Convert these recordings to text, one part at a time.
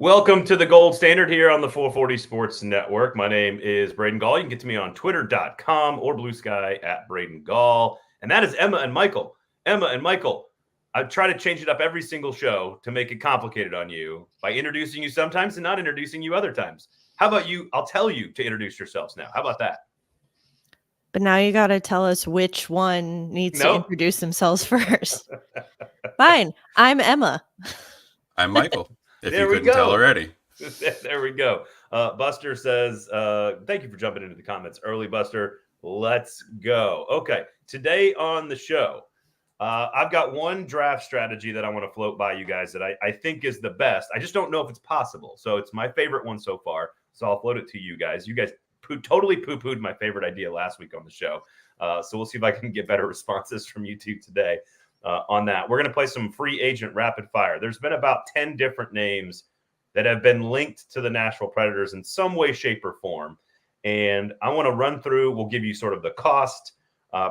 Welcome to the gold standard here on the 440 Sports Network. My name is Braden Gall. You can get to me on twitter.com or blue sky at Braden Gall. And that is Emma and Michael. Emma and Michael, I try to change it up every single show to make it complicated on you by introducing you sometimes and not introducing you other times. How about you? I'll tell you to introduce yourselves now. How about that? But now you got to tell us which one needs to introduce themselves first. Fine. I'm Emma. I'm Michael. If you couldn't tell already. There we go. Buster says, thank you for jumping into the comments early, Buster. Let's go. Okay. Today on the show, I've got one draft strategy that I want to float by you guys that I think is the best. I just don't know if it's possible. So it's my favorite one so far. So I'll float it to you guys. You guys totally poo-pooed my favorite idea last week on the show. So we'll see if I can get better responses from you two today. On that. We're going to play some free agent rapid fire. There's been about 10 different names that have been linked to the Nashville Predators in some way, shape, or form. And I want to run through, we'll give you sort of the cost,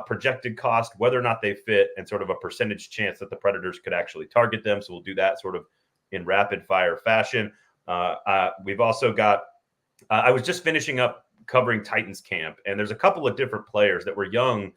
projected cost, whether or not they fit, and sort of a percentage chance that the Predators could actually target them. So we'll do that sort of in rapid fire fashion. We've also got, I was just finishing up covering Titans camp, and there's a couple of different players that were young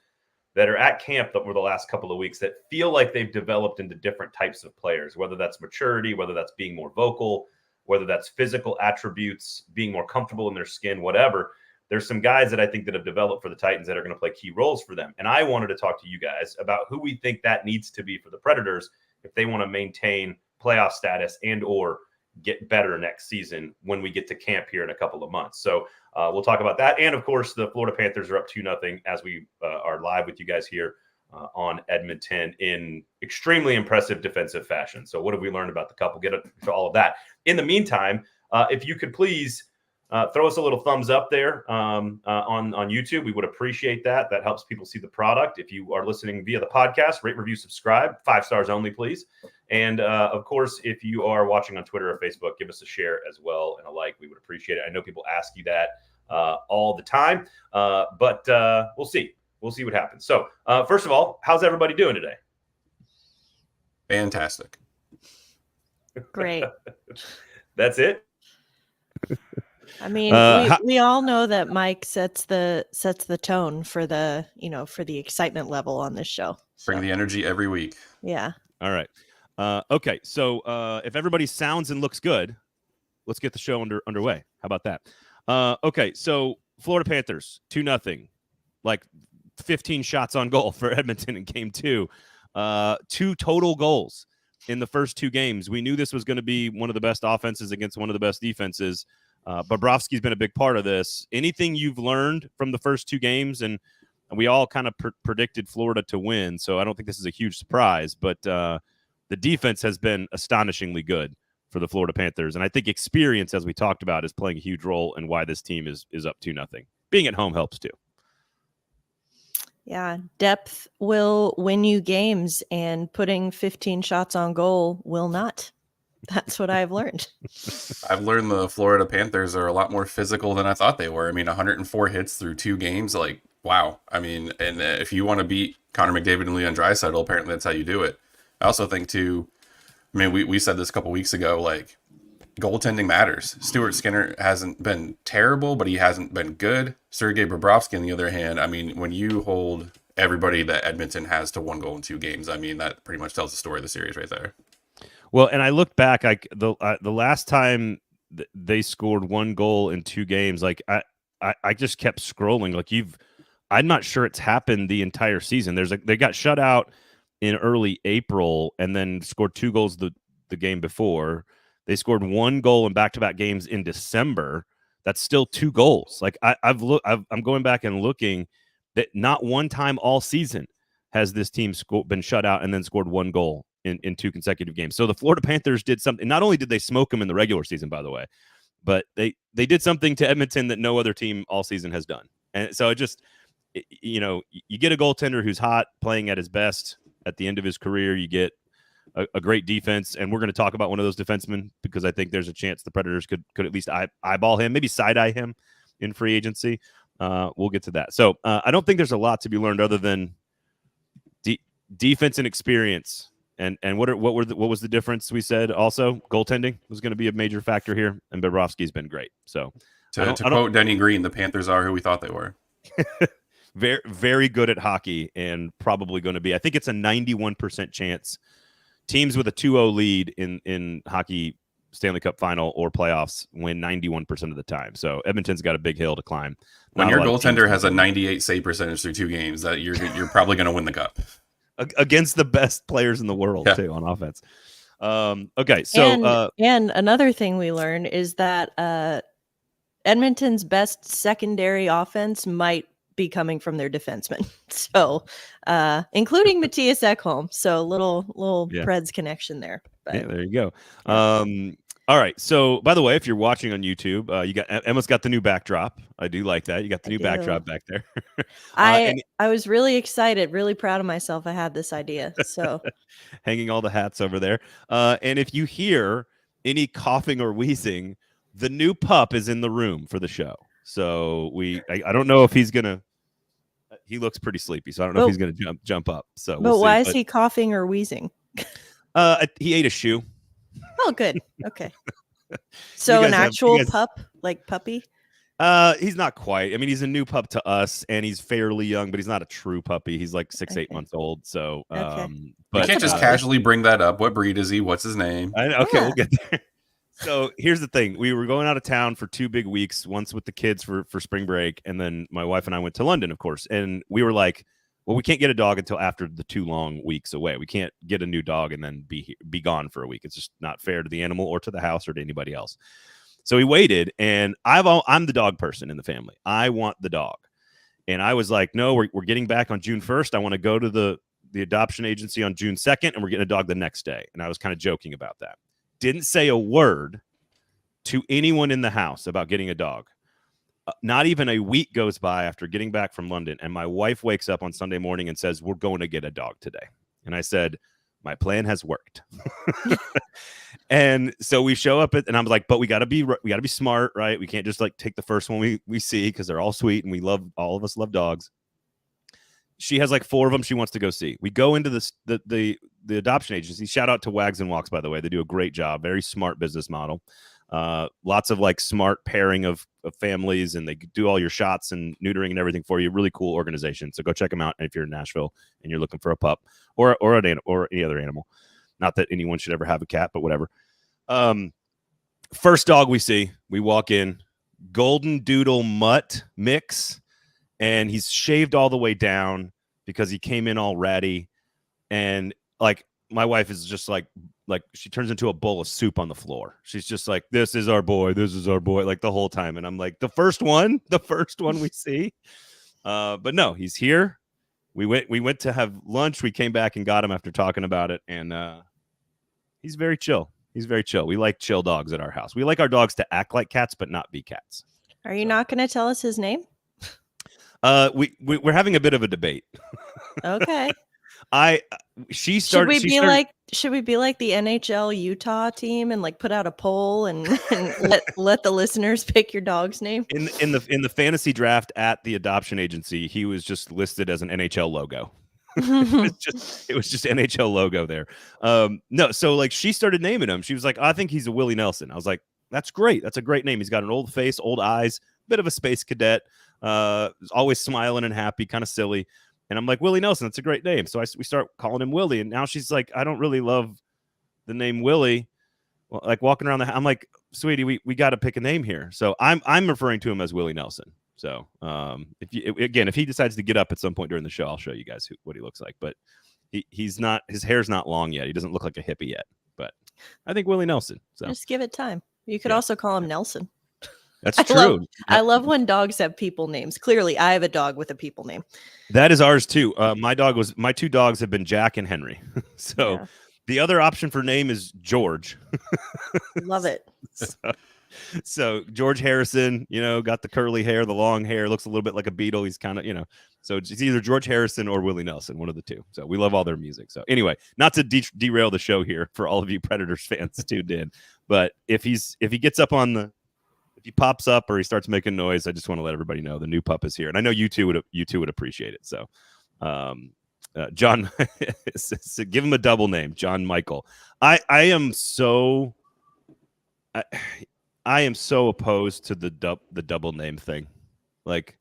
that are at camp over the last couple of weeks that feel like they've developed into different types of players, whether that's maturity, whether that's being more vocal, whether that's physical attributes, being more comfortable in their skin, whatever. There's some guys that I think that have developed for the Titans that are going to play key roles for them. And I wanted to talk to you guys about who we think that needs to be for the Predators if they want to maintain playoff status and or get better next season when we get to camp here in a couple of months. So we'll talk about that. And, of course, the Florida Panthers are up 2-0 as we are live with you guys here on Edmonton in extremely impressive defensive fashion. So what have we learned about the couple? Get to all of that. In the meantime, if you could please throw us a little thumbs up there on YouTube. We would appreciate that. That helps people see the product. If you are listening via the podcast, rate, review, subscribe. 5 stars only, please. And, of course, if you are watching on Twitter or Facebook, give us a share as well and a like. We would appreciate it. I know people ask you that all the time, but we'll see. We'll see what happens. So, first of all, how's everybody doing today? Fantastic. Great. That's it? I mean, we all know that Mike sets the tone for the excitement level on this show. Bring the energy every week. Yeah. All right. Okay. So if everybody sounds and looks good, let's get the show underway. How about that? Okay. So Florida Panthers 2-0, like 15 shots on goal for Edmonton in game 2. 2 total goals in the first 2 games. We knew this was going to be one of the best offenses against one of the best defenses. Bobrovsky's been a big part of this. Anything you've learned from the first 2 games, and we all kind of predicted Florida to win, so I don't think this is a huge surprise, but the defense has been astonishingly good for the Florida Panthers, and I think experience, as we talked about, is playing a huge role in why this team is up 2-0. Being at home helps too. Yeah, depth will win you games, and putting 15 shots on goal will not. That's what I've learned. I've learned the Florida Panthers are a lot more physical than I thought they were. I mean, 104 hits through 2 games, like, wow. I mean, and if you want to beat Connor McDavid and Leon Draisaitl, apparently that's how you do it. I also think, too, I mean, we said this a couple weeks ago, like, goaltending matters. Stuart Skinner hasn't been terrible, but he hasn't been good. Sergei Bobrovsky, on the other hand, I mean, when you hold everybody that Edmonton has to 1 goal in 2 games, I mean, that pretty much tells the story of the series right there. Well, and I look back, like the last time they scored 1 goal in 2 games, like I just kept scrolling. Like I'm not sure it's happened the entire season. They got shut out in early April and then scored 2 goals the game before. They scored 1 goal in back-to-back games in December. That's still 2 goals. Like I'm going back and looking that not one time all season has this team been shut out and then scored 1 goal in 2 consecutive games. So the Florida Panthers did something. Not only did they smoke them in the regular season, by the way, but they did something to Edmonton that no other team all season has done. And so you get a goaltender who's hot, playing at his best at the end of his career. You get a great defense, and we're going to talk about one of those defensemen because I think there's a chance the Predators could at least eyeball him, maybe side-eye him in free agency. We'll get to that. So I don't think there's a lot to be learned other than defense and experience And what was the difference? We said also goaltending was going to be a major factor here, and Bobrovsky's been great. So to quote Denny Green, the Panthers are who we thought they were. Very, very good at hockey, and probably going to be. I think it's a 91% chance teams with a 2-0 lead in hockey Stanley Cup Final or playoffs win 91% of the time. So Edmonton's got a big hill to climb. When your goaltender has a 98 save percentage through 2 games, that you're probably going to win the cup against the best players in the world too on offense. Okay, so and another thing we learned is that Edmonton's best secondary offense might be coming from their defensemen. So, including Matthias Ekholm. So little Preds connection there. But, yeah, there you go. All right. So, by the way, if you're watching on YouTube, Emma's got the new backdrop. I do like that. You got the new backdrop back there. I was really excited, really proud of myself. I had this idea. So, hanging all the hats over there. And if you hear any coughing or wheezing, the new pup is in the room for the show. So I don't know if he's gonna. He looks pretty sleepy, so I don't know if he's gonna jump up. So, but why is he coughing or wheezing? He ate a shoe. Oh, good. Okay. So an actual pup, like puppy? He's not quite. I mean, he's a new pup to us, and he's fairly young, but he's not a true puppy. He's like 8 months old. So, but you can't just casually bring that up. What breed is he? What's his name? Okay, we'll get there. So here's the thing. We were going out of town for 2 big weeks, once with the kids for spring break. And then my wife and I went to London, of course. And we were like, well, we can't get a dog until after the 2 long weeks away. We can't get a new dog and then be gone for a week. It's just not fair to the animal or to the house or to anybody else. So we waited, and I'm the dog person in the family. I want the dog. And I was like, no, we're getting back on June 1st. I want to go to the adoption agency on June 2nd, and we're getting a dog the next day. And I was kind of joking about that. Didn't say a word to anyone in the house about getting a dog. Not even a week goes by after getting back from London, and my wife wakes up on Sunday morning and says, we're going to get a dog today. And I said, my plan has worked. And so we show up and I'm like, but we got to be smart, right? We can't just like take the first one we see, because they're all sweet and all of us love dogs. She has like 4 of them she wants to go see. We go into the adoption agency. Shout out to Wags and Walks, by the way. They do a great job. Very smart business model. Lots of like smart pairing of families, and they do all your shots and neutering and everything for you. Really cool organization. So go check them out if you're in Nashville and you're looking for a pup or any other animal. Not that anyone should ever have a cat, but whatever. First dog we see, we walk in, golden doodle mutt mix. And he's shaved all the way down because he came in all ratty. And like, my wife is just like she turns into a bowl of soup on the floor. She's just like, this is our boy, like the whole time. And I'm like, the first one we see. But no, he's here. We went to have lunch. We came back and got him after talking about it. And he's very chill. We like chill dogs at our house. We like our dogs to act like cats, but not be cats. Are you not going to tell us his name? We're having a bit of a debate. Okay. Should we be like the NHL Utah team and like put out a poll and let the listeners pick your dog's name? In the fantasy draft at the adoption agency, he was just listed as an NHL logo. It was just NHL logo there. No, so like she started naming him. She was like, I think he's a Willie Nelson. I was like, that's great. That's a great name. He's got an old face, old eyes, bit of a space cadet. Always smiling and happy, kind of silly. And I'm like, Willie Nelson, that's a great name. So we start calling him Willie. And now she's like, I don't really love the name Willie. Well, like walking around I'm like, sweetie, we got to pick a name here. So I'm referring to him as Willie Nelson. So if he decides to get up at some point during the show, I'll show you guys what he looks like. But his hair's not long yet. He doesn't look like a hippie yet. But I think Willie Nelson. So just give it time. You could also call him Nelson. That's true. I love when dogs have people names. Clearly, I have a dog with a people name. That is ours too. My 2 dogs have been Jack and Henry. So the other option for name is George. Love it. So George Harrison, got the curly hair, the long hair, looks a little bit like a Beatle. He's kind of, so it's either George Harrison or Willie Nelson, one of the 2. So we love all their music. So anyway, not to derail the show here for all of you Predators fans tuned in, but if he gets up if he pops up or he starts making noise, I just want to let everybody know the new pup is here. And I know you two would appreciate it. So John, give him a double name, John Michael. I am so opposed to the double name thing, like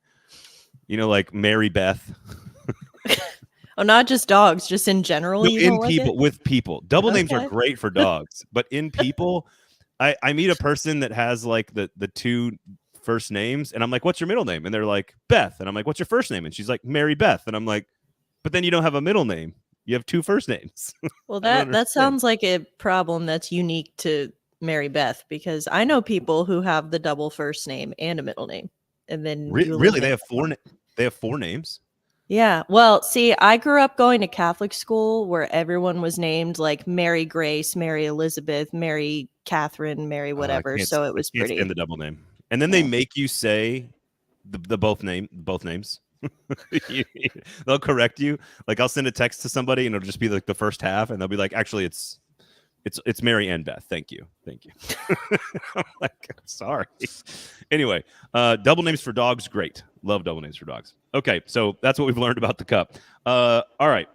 like Mary Beth. Oh, not just dogs, just in general. No, You in don't like people it? with people. Double names are Okay. great for dogs, but in people, I meet a person that has like the two first names, and I'm like, "What's your middle name?" And they're like, "Beth," and I'm like, "What's your first name?" And she's like, "Mary Beth," and I'm like, "But then you don't have a middle name. You have two first names." Well, I don't that understand. sounds like a problem that's unique to Mary Beth, because I know people who have the double first name and a middle name, and then you Really, they eliminate have one. they have four names. Yeah. Well, see, I grew up going to Catholic school where everyone was named like Mary Grace, Mary Elizabeth, Mary Catherine, Mary whatever. So it was I can't stand pretty. the double name. And then they Yeah. make you say the both names. They'll correct you. Like I'll send a text to somebody and it'll just be like the first half, and they'll be like, "Actually, it's Mary and Beth. Thank you." I'm like, sorry. Anyway, double names for dogs, great. Love double names for dogs. Okay, so that's what we've learned about the Cup. All right.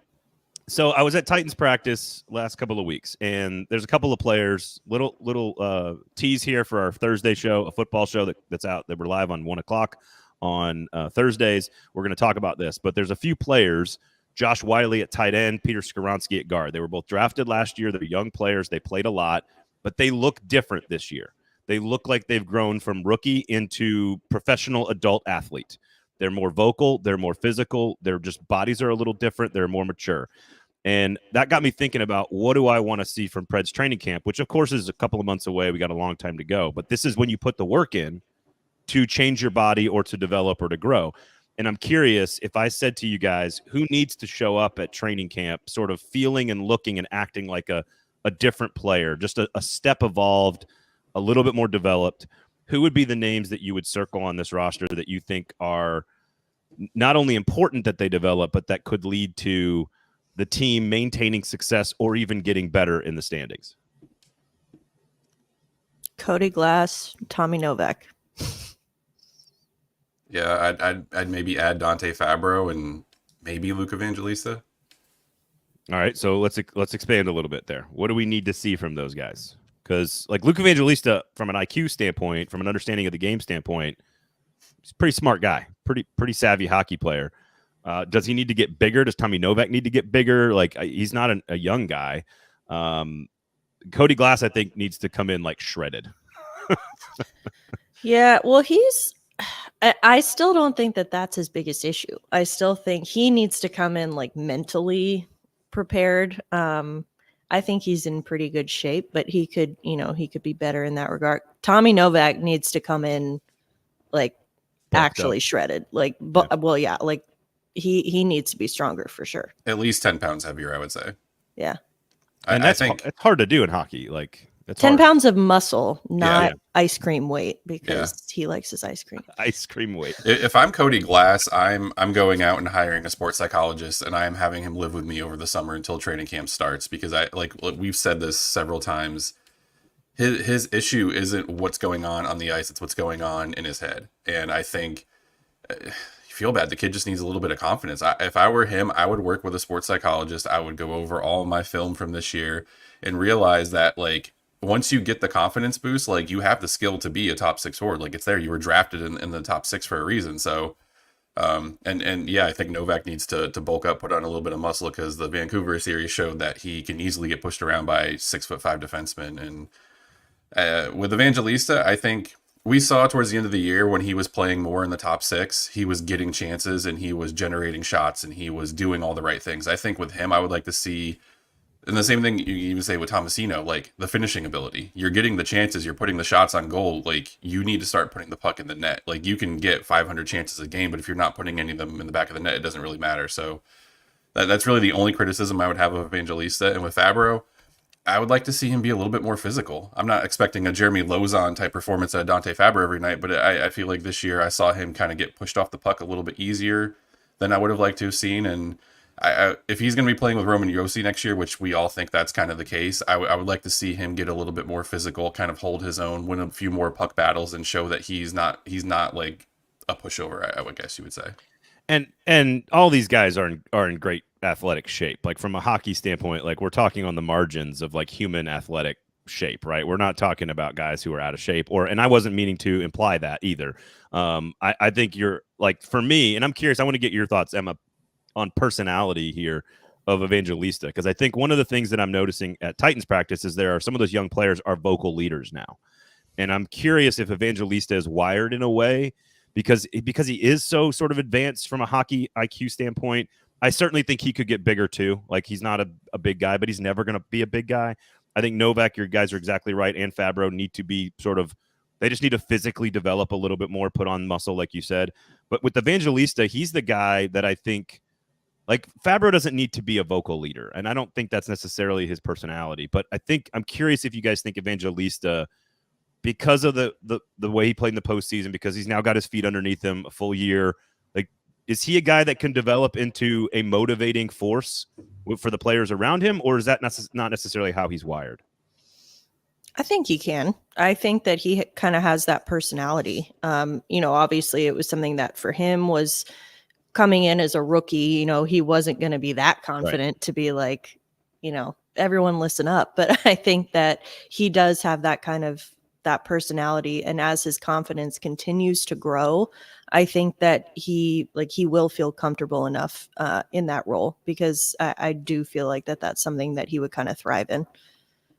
So I was at Titans practice last couple of weeks, and there's a couple of players. Little tease here for our Thursday show, a football show that's out that we're live on 1:00 on Thursdays. We're going to talk about this, but there's a few players. Josh Wiley at tight end, Peter Skoronsky at guard. They were both drafted last year. They're young players. They played a lot, but they look different this year. They look like they've grown from rookie into professional adult athlete. They're more vocal. They're more physical. Their just bodies are a little different. They're more mature. And that got me thinking about, what do I want to see from Preds training camp, which of course is a couple of months away. We got a long time to go, but this is when you put the work in to change your body or to develop or to grow. And I'm curious, if I said to you guys, who needs to show up at training camp sort of feeling and looking and acting like a different player, just a step evolved, a little bit more developed, who would be the names that you would circle on this roster that you think are not only important that they develop, but that could lead to the team maintaining success or even getting better in the standings? Cody Glass, Tommy Novak. Yeah, I'd maybe add Dante Fabro and maybe Luke Evangelista. All right, so let's expand a little bit there. What do we need to see from those guys? Because like Luke Evangelista, from an IQ standpoint, from an understanding of the game standpoint, he's a pretty smart guy, pretty savvy hockey player. Does he need to get bigger? Does Tommy Novak need to get bigger? Like he's not a young guy. Cody Glass, I think, needs to come in like shredded. Yeah, well, I still don't think that that's his biggest issue. I still think he needs to come in like mentally prepared. I think he's in pretty good shape, but he could be better in that regard. Tommy Novak needs to come in like Bulked actually up. shredded. Like, well, yeah, like he needs to be stronger for sure. At least 10 pounds heavier, I would say. Yeah. And I think it's hard to do in hockey. Like it's 10 hard. pounds of muscle, not Yeah. ice cream weight, because he likes his ice cream. Ice cream weight. if I'm Cody Glass, I'm going out and hiring a sports psychologist, and I am having him live with me over the summer until training camp starts, because we've said this several times. His issue isn't what's going on the ice, it's what's going on in his head. And I think you feel bad. The kid just needs a little bit of confidence. If I were him, I would work with a sports psychologist. I would go over all my film from this year and realize that like once you get the confidence boost, like you have the skill to be a top 6 forward. Like it's there. You were drafted in the top 6 for a reason. So, and yeah, I think Novak needs to bulk up, put on a little bit of muscle, because the Vancouver series showed that he can easily get pushed around by 6'5" defensemen. And with Evangelista, I think we saw towards the end of the year when he was playing more in the top 6, he was getting chances and he was generating shots and he was doing all the right things. I think with him, I would like to see, and the same thing you even say with Tomasino, like the finishing ability. You're getting the chances, you're putting the shots on goal. Like you need to start putting the puck in the net. Like you can get 500 chances a game, but if you're not putting any of them in the back of the net, it doesn't really matter. So that's really the only criticism I would have of Evangelista. And with Fabro, I would like to see him be a little bit more physical. I'm not expecting a Jeremy Lozon type performance at Dante Fabro every night, but I feel like this year I saw him kind of get pushed off the puck a little bit easier than I would have liked to have seen. And if he's going to be playing with Roman Josi next year, which we all think that's kind of the case, I would like to see him get a little bit more physical, kind of hold his own, win a few more puck battles, and show that he's not like a pushover, I would guess you would say. And all these guys are in great athletic shape. Like from a hockey standpoint, like we're talking on the margins of like human athletic shape, right? We're not talking about guys who are out of shape, and I wasn't meaning to imply that either. I think you're like, for me, and I'm curious, I want to get your thoughts, Emma, on personality here of Evangelista, because I think one of the things that I'm noticing at Titans practice is there are some of those young players are vocal leaders now, and I'm curious if Evangelista is wired in a way because he is so sort of advanced from a hockey IQ standpoint. I certainly think he could get bigger too. Like he's not a big guy, but he's never going to be a big guy. I think Novak, your guys are exactly right, and Fabro need to be they just need to physically develop a little bit more, put on muscle, like you said. But with Evangelista, he's the guy that I think, like Fabro doesn't need to be a vocal leader, and I don't think that's necessarily his personality. But I'm curious if you guys think Evangelista, because of the way he played in the postseason, because he's now got his feet underneath him a full year, like is he a guy that can develop into a motivating force for the players around him, or is that not necessarily how he's wired? I think he can. I think that he kind of has that personality. Obviously it was something that for him was coming in as a rookie. He wasn't going to be that confident to be like, everyone listen up. But I think that he does have that kind of that personality. And as his confidence continues to grow, I think that he will feel comfortable enough in that role, because I do feel like that's something that he would kind of thrive in.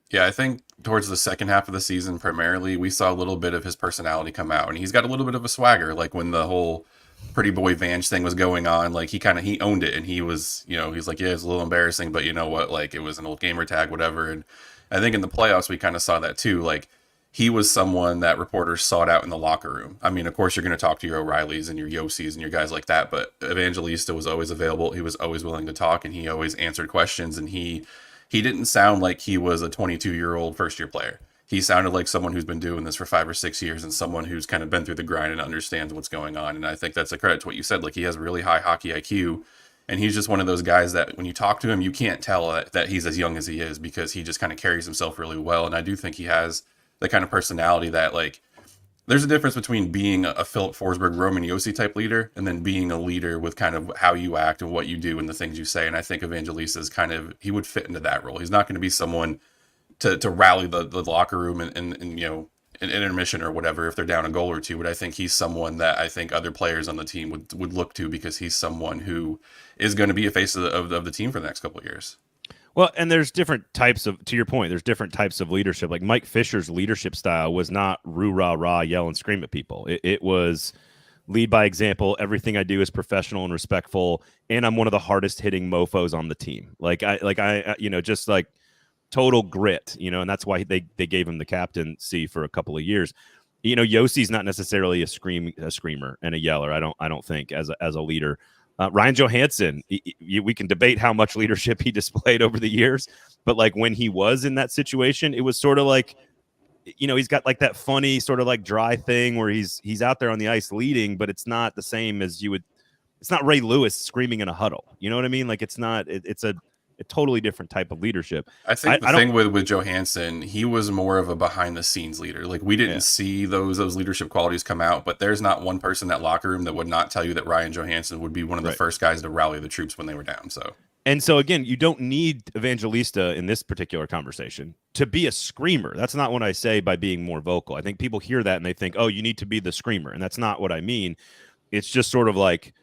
Yeah, I think towards the second half of the season, primarily, we saw a little bit of his personality come out, and he's got a little bit of a swagger. Like when the whole Pretty Boy Vange thing was going on, like he owned it, and he was, he's like, yeah, it's a little embarrassing, but you know what? Like it was an old gamer tag, whatever. And I think in the playoffs, we kind of saw that too. Like he was someone that reporters sought out in the locker room. I mean, of course, you're going to talk to your O'Reillys and your Yossi's and your guys like that, but Evangelista was always available. He was always willing to talk, and he always answered questions, and he didn't sound like he was a 22-year-old first-year player. He sounded like someone who's been doing this for 5 or 6 years and someone who's kind of been through the grind and understands what's going on. And I think that's a credit to what you said. Like he has really high hockey IQ, and he's just one of those guys that when you talk to him, you can't tell that he's as young as he is, because he just kind of carries himself really well. And I do think he has the kind of personality that, like, there's a difference between being a Philip Forsberg, Roman Josi type leader, and then being a leader with kind of how you act and what you do and the things you say. And I think Evangelista is he would fit into that role. He's not going to be someone to rally the locker room and in intermission or whatever if they're down a goal or two. But I think he's someone that I think other players on the team would look to, because he's someone who is going to be a face of the team for the next couple of years. Well, and there's different types of, to your point, there's different types of leadership. Like Mike Fisher's leadership style was not roo rah rah, yell and scream at people. It was lead by example. Everything I do is professional and respectful, and I'm one of the hardest hitting mofos on the team. Just like total grit, and that's why they gave him the captaincy for a couple of years. Yossi's not necessarily a screamer and a yeller. I don't think as a leader. Ryan Johansson, we can debate how much leadership he displayed over the years, but like when he was in that situation, it was sort of like, he's got like that funny sort of like dry thing where he's out there on the ice leading, but it's not the same as it's not Ray Lewis screaming in a huddle. You know what I mean? Like it's not, it's a totally different type of leadership. I think the thing with Johansson, he was more of a behind the scenes leader. Like we didn't see those leadership qualities come out, but there's not one person in that locker room that would not tell you that Ryan Johansson would be one of the first guys to rally the troops when they were down. So again, you don't need Evangelista in this particular conversation to be a screamer. That's not what I say by being more vocal. I think people hear that and they think, oh, you need to be the screamer. And that's not what I mean. It's just sort of like,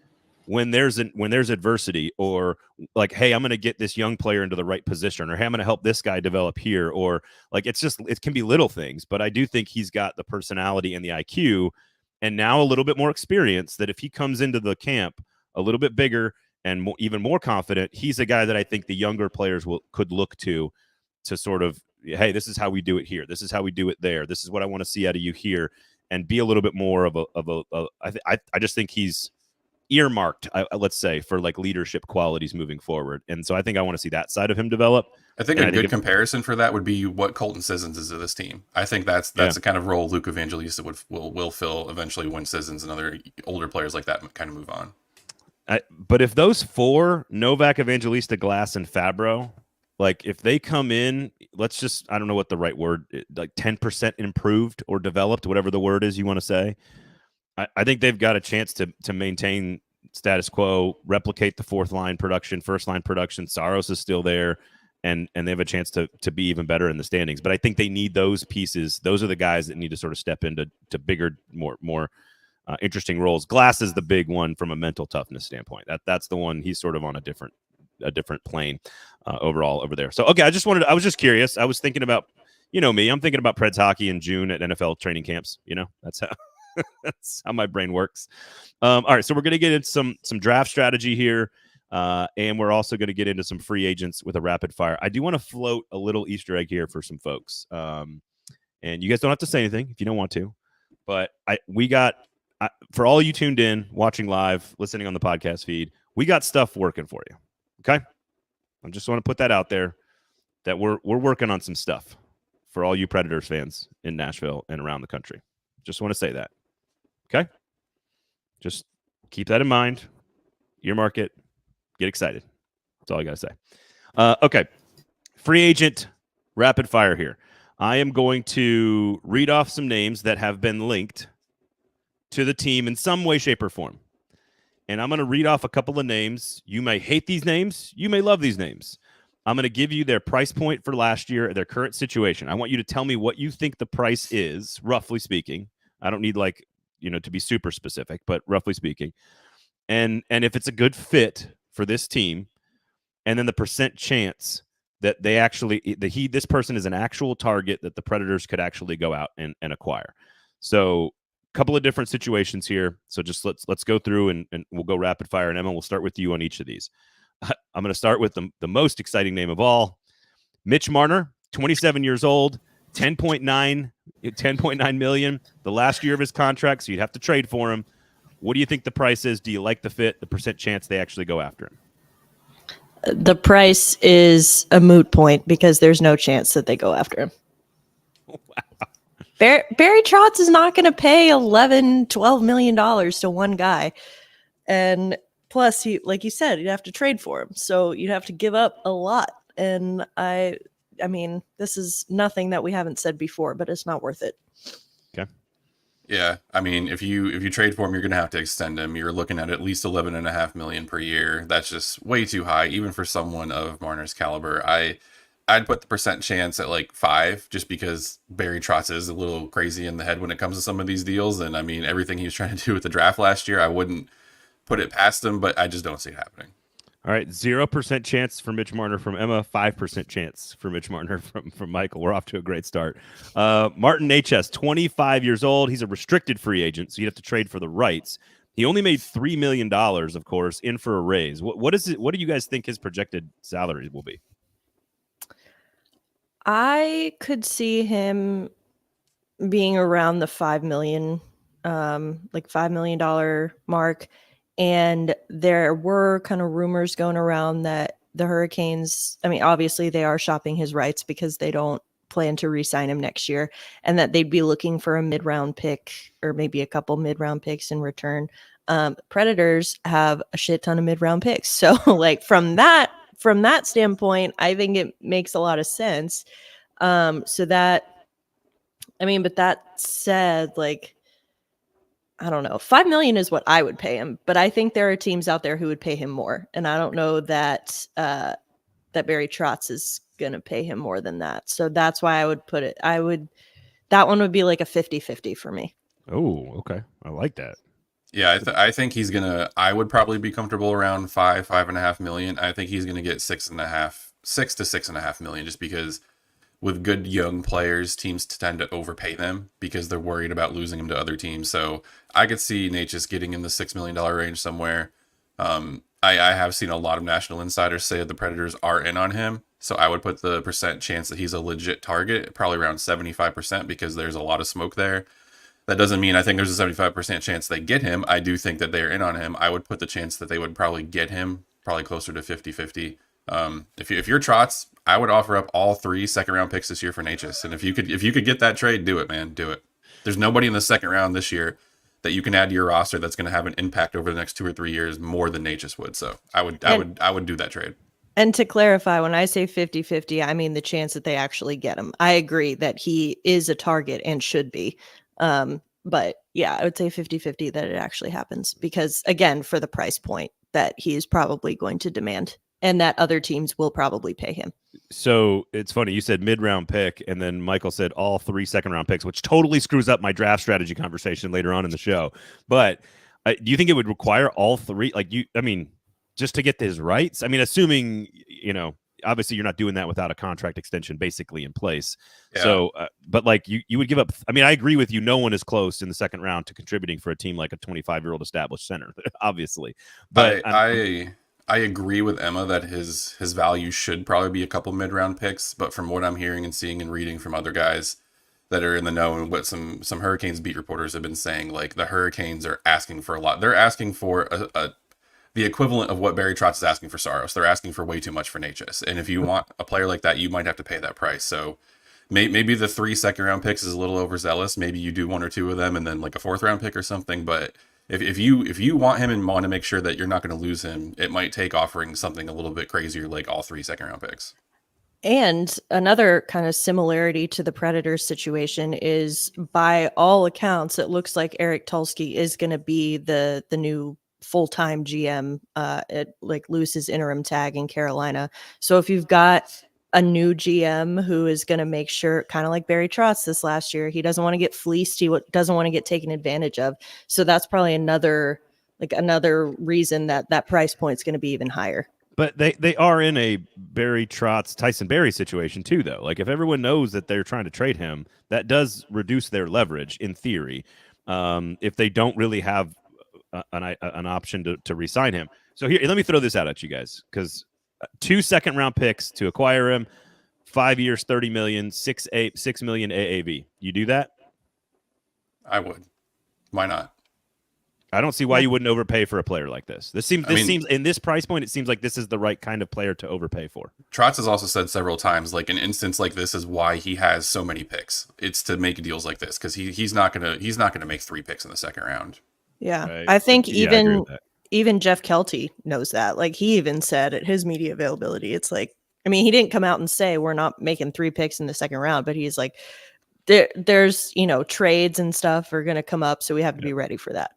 when there's adversity, or like, hey, I'm going to get this young player into the right position, or hey, I'm going to help this guy develop here, or like, it can be little things, but I do think he's got the personality and the IQ, and now a little bit more experience, that if he comes into the camp a little bit bigger and even more confident, he's a guy that I think the younger players could look to sort of, hey, this is how we do it here. This is how we do it there. This is what I want to see out of you here, and be a little bit more of I just think he's earmarked, let's say, for like leadership qualities moving forward. And so I think I want to see that side of him develop. I think a good comparison for that would be what Colton Sissons is to this team. I think that's the kind of role Luke Evangelista will fill eventually when Sissons and other older players like that kind of move on. But if those four, Novak, Evangelista, Glass, and Fabro, like if they come in, let's just, I don't know what the right word, like 10% improved or developed, whatever the word is you want to say, I think they've got a chance to maintain status quo, replicate the fourth line production, first line production. Saros is still there, and they have a chance to be even better in the standings. But I think they need those pieces. Those are the guys that need to sort of step into bigger, more interesting roles. Glass is the big one from a mental toughness standpoint. That's the one. He's sort of on a different plane overall over there. So okay, I was just curious. I was thinking about, me. I'm thinking about Preds hockey in June at NFL training camps. That's how that's how my brain works. All right, so we're going to get into some draft strategy here, and we're also going to get into some free agents with a rapid fire. I do want to float a little Easter egg here for some folks, and you guys don't have to say anything if you don't want to, but for all you tuned in, watching live, listening on the podcast feed, we got stuff working for you. Okay, I just want to put that out there that we're working on some stuff for all you Predators fans in Nashville and around the country. Just want to say that. Okay, just keep that in mind. Earmark it. Get excited. That's all I got to say. Okay, free agent rapid fire here. I am going to read off some names that have been linked to the team in some way, shape, or form. And I'm going to read off a couple of names. You may hate these names. You may love these names. I'm going to give you their price point for last year, their current situation. I want you to tell me what you think the price is, roughly speaking. I don't need to be super specific, but roughly speaking. And if it's a good fit for this team, and then the percent chance that this person is an actual target that the Predators could actually go out and acquire. So couple of different situations here. So just let's go through and we'll go rapid fire. And Emma, we'll start with you on each of these. I'm going to start with the most exciting name of all, Mitch Marner, 27 years old, 10.9 million, the last year of his contract. So you'd have to trade for him. What do you think the price is? Do you like the fit, the percent chance they actually go after him? The price is a moot point because there's no chance that they go after him. Wow. Barry Trotz is not going to pay $11-12 million to one guy. And plus, like you said, you'd have to trade for him. So you'd have to give up a lot. And I mean, this is nothing that we haven't said before, but it's not worth it. Okay. Yeah. I mean, if you trade for him, you're going to have to extend him. You're looking at least $11.5 million per year. That's just way too high, even for someone of Marner's caliber. I'd put the percent chance at 5, just because Barry Trotz is a little crazy in the head when it comes to some of these deals. And I mean, everything he was trying to do with the draft last year, I wouldn't put it past him, but I just don't see it happening. All right. 0% chance for Mitch Marner from Emma, 5% chance for Mitch Marner from Michael. We're off to a great start. Martin HS, 25 years old. He's a restricted free agent, so you'd have to trade for the rights. He only made $3 million, of course, in for a raise. What do you guys think his projected salary will be? I could see him being around the $5 million, $5 million mark. And there were kind of rumors going around that the Hurricanes, I mean, obviously they are shopping his rights because they don't plan to re-sign him next year, and that they'd be looking for a mid-round pick or maybe a couple mid-round picks in return. Predators have a shit ton of mid-round picks. So from that standpoint, I think it makes a lot of sense. But that said, I don't know, $5 million is what I would pay him, but I think there are teams out there who would pay him more. And I don't know that, that Barry Trotz is going to pay him more than that. So that's why I would put it, that one would be like a 50-50 for me. Oh, okay. I like that. Yeah, I think he's I would probably be comfortable around 5.5 million. I think he's gonna get 6 to 6.5 million, just because with good young players, teams tend to overpay them because they're worried about losing them to other teams. So I could see Nate just getting in the $6 million range somewhere. I have seen a lot of national insiders say that the Predators are in on him. So I would put the percent chance that he's a legit target probably around 75%, because there's a lot of smoke there. That doesn't mean I think there's a 75% chance they get him. I do think that they're in on him. I would put the chance that they would probably get him probably closer to 50-50. If you're Trotz, I would offer up all 3 second-round picks this year for Natchez. And if you could get that trade, do it, man. Do it. There's nobody in the second round this year that you can add to your roster that's going to have an impact over the next 2 or 3 years more than Natchez would. So I would do that trade. And to clarify, when I say 50-50, I mean the chance that they actually get him. I agree that he is a target and should be. But yeah, I would say 50-50 that it actually happens because, again, for the price point that he is probably going to demand and that other teams will probably pay him. So it's funny. You said mid-round pick, and then Michael said all 3 second-round picks, which totally screws up my draft strategy conversation later on in the show. But do you think it would require all 3? Like just to get his rights? I mean, assuming, obviously you're not doing that without a contract extension basically in place. Yeah. So, but like you would give up. I mean, I agree with you. No one is close in the second round to contributing for a team like a 25-year-old established center, obviously. But I agree with Emma that his value should probably be a couple mid-round picks. But from what I'm hearing and seeing and reading from other guys that are in the know and what some Hurricanes beat reporters have been saying, like the Hurricanes are asking for a lot. They're asking for the equivalent of what Barry Trotz is asking for Saros. They're asking for way too much for Natchez. And if you want a player like that, you might have to pay that price. So maybe the 3 second-round picks is a little overzealous. Maybe you do 1 or 2 of them and then like a 4th-round pick or something. But if you want him and want to make sure that you're not going to lose him, it might take offering something a little bit crazier, like all 3 second-round picks. And another kind of similarity to the Predators situation is, by all accounts, it looks like Eric Tulsky is going to be the new full-time GM at like Lewis's interim tag in Carolina. So if you've got a new GM who is going to make sure, kind of like Barry Trotz this last year, he doesn't want to get fleeced. He doesn't want to get taken advantage of. So that's probably another reason that price point is going to be even higher. But they are in a Barry Trotz, Tyson Barrie situation too, though. Like if everyone knows that they're trying to trade him, that does reduce their leverage in theory. If they don't really have an option to re-sign him. So here, let me throw this out at you guys, because 2 second-round picks to acquire him, 5 years, $30 million, $6 million AAV. You do that? I would. Why not? I don't see why you wouldn't overpay for a player like this. This seems in this price point, it seems like this is the right kind of player to overpay for. Trotz has also said several times, like an instance like this is why he has so many picks. It's to make deals like this, because he's not gonna make 3 picks in the second round. Yeah, right. I think even Jeff Kelty knows that. Like he even said at his media availability, it's like, I mean, he didn't come out and say we're not making 3 picks in the second round, but he's like, there's trades and stuff are going to come up, so we have to be ready for that.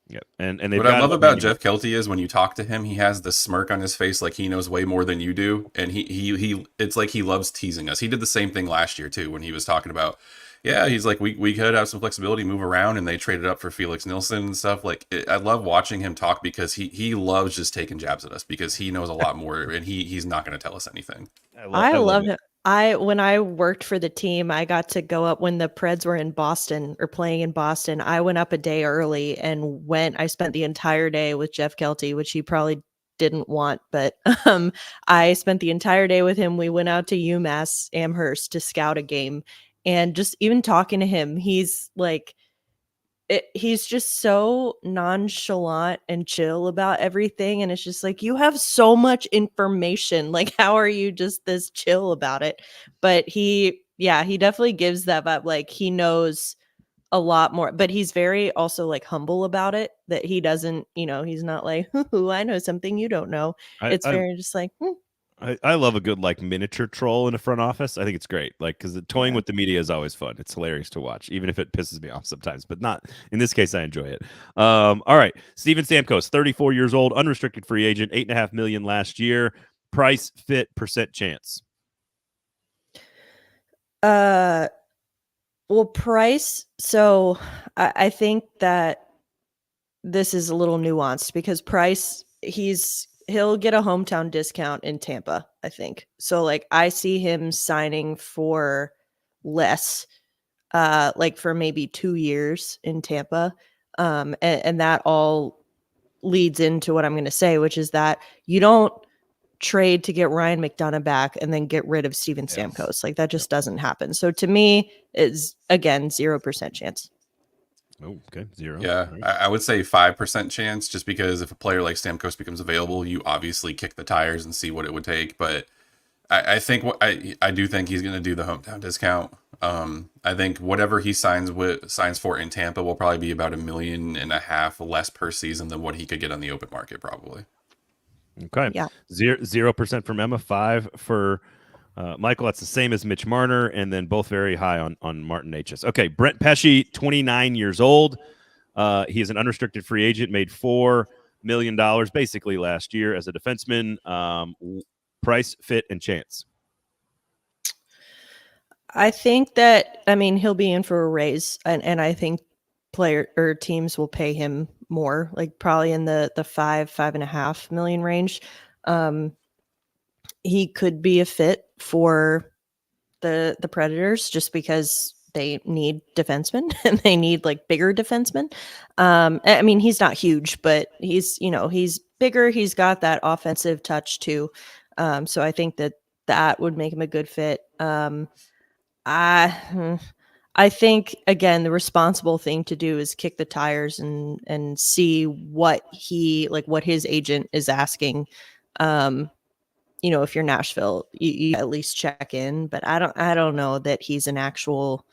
Yeah, and what I love about Jeff Kelty is when you talk to him, he has this smirk on his face, like he knows way more than you do, and he it's like he loves teasing us. He did the same thing last year too when he was talking about. Yeah, he's like, we could have some flexibility, move around, and they traded up for Felix Nilsson and stuff. Like, I love watching him talk because he loves just taking jabs at us because he knows a lot more, and he's not going to tell us anything. I love him. When I worked for the team, I got to go up when the Preds were in Boston or playing in Boston. I went up a day early and I spent the entire day with Jeff Kelty, which he probably didn't want, but I spent the entire day with him. We went out to UMass Amherst to scout a game. And just even talking to him, he's like, he's just so nonchalant and chill about everything. And it's just like, you have so much information. Like, how are you just this chill about it? But he definitely gives that vibe. Like he knows a lot more, but he's very also like humble about it, that he doesn't, he's not like, ooh, I know something you don't know. It's very just like, I love a good like miniature troll in the front office. I think it's great, like because the toying with the media is always fun. It's hilarious to watch, even if it pisses me off sometimes. But not in this case. I enjoy it. All right, Steven Stamkos, 34 years old, unrestricted free agent, $8.5 million last year. Price, fit, percent chance. Well, price. So I think that this is a little nuanced because Price, he'll get a hometown discount in Tampa, I think. So like I see him signing for less, like for maybe 2 years in Tampa. And that all leads into what I'm going to say, which is that you don't trade to get Ryan McDonough back and then get rid of Steven Stamkos. Like that just doesn't happen. So to me, it's again 0% chance. Oh, okay. 0. Yeah, right. I would say 5% chance, just because if a player like Stamkos becomes available, you obviously kick the tires and see what it would take. But I think I do think he's going to do the hometown discount. I think whatever he signs for in Tampa will probably be about $1.5 million less per season than what he could get on the open market, probably. Okay. Yeah. 0% from Emma, 5 for Michael, that's the same as Mitch Marner, and then both very high on Martin Necas. Okay, Brent Pesce, 29 years old. He is an unrestricted free agent, made $4 million basically last year as a defenseman. Price, fit, and chance. I think that, I mean, he'll be in for a raise, and I think player or teams will pay him more, like probably in the 5.5 million range. He could be a fit for the Predators just because they need defensemen and they need like bigger defensemen. I mean, he's not huge, but he's bigger. He's got that offensive touch too. So I think that would make him a good fit. I think again, the responsible thing to do is kick the tires and see what his agent is asking. If you're Nashville, you at least check in, but I don't know that he's an actual,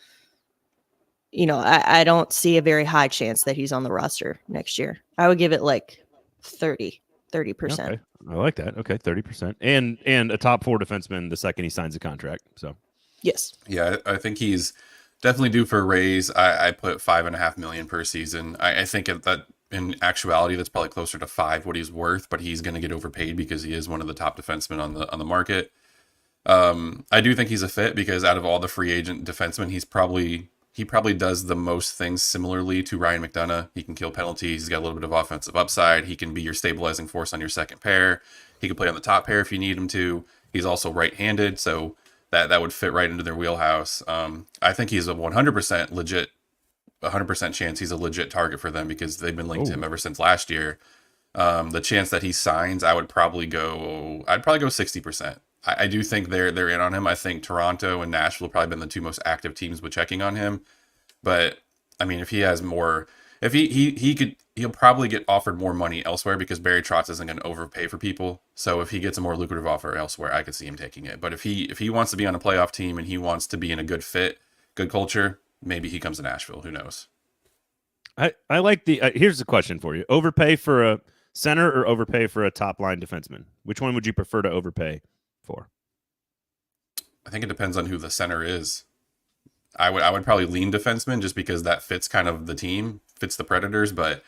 I don't see a very high chance that he's on the roster next year. I would give it like 30%. Okay. I like that. Okay, 30%. And a top 4 defenseman the second he signs a contract. So yes. Yeah, I think he's definitely due for a raise. I put $5.5 million per season. I think that in actuality, that's probably closer to 5 what he's worth, but he's going to get overpaid because he is one of the top defensemen on the market. I do think he's a fit because out of all the free agent defensemen, he probably does the most things similarly to Ryan McDonough. He can kill penalties. He's got a little bit of offensive upside. He can be your stabilizing force on your second pair. He can play on the top pair if you need him to. He's also right-handed, so that would fit right into their wheelhouse. I think he's a 100% legit, 100% chance he's a legit target for them because they've been linked to him ever since last year. The chance that he signs, I'd probably go 60%. I do think they're in on him. I think Toronto and Nashville have probably been the 2 most active teams with checking on him. But I mean, if he has more, if he'll probably get offered more money elsewhere because Barry Trotz isn't going to overpay for people. So if he gets a more lucrative offer elsewhere, I could see him taking it. But if he wants to be on a playoff team and he wants to be in a good fit, good culture, maybe he comes to Nashville. Who knows? I like here's the question for you. Overpay for a center or overpay for a top line defenseman? Which one would you prefer to overpay for? I think it depends on who the center is. I would probably lean defenseman just because that fits kind of the team, fits the Predators. But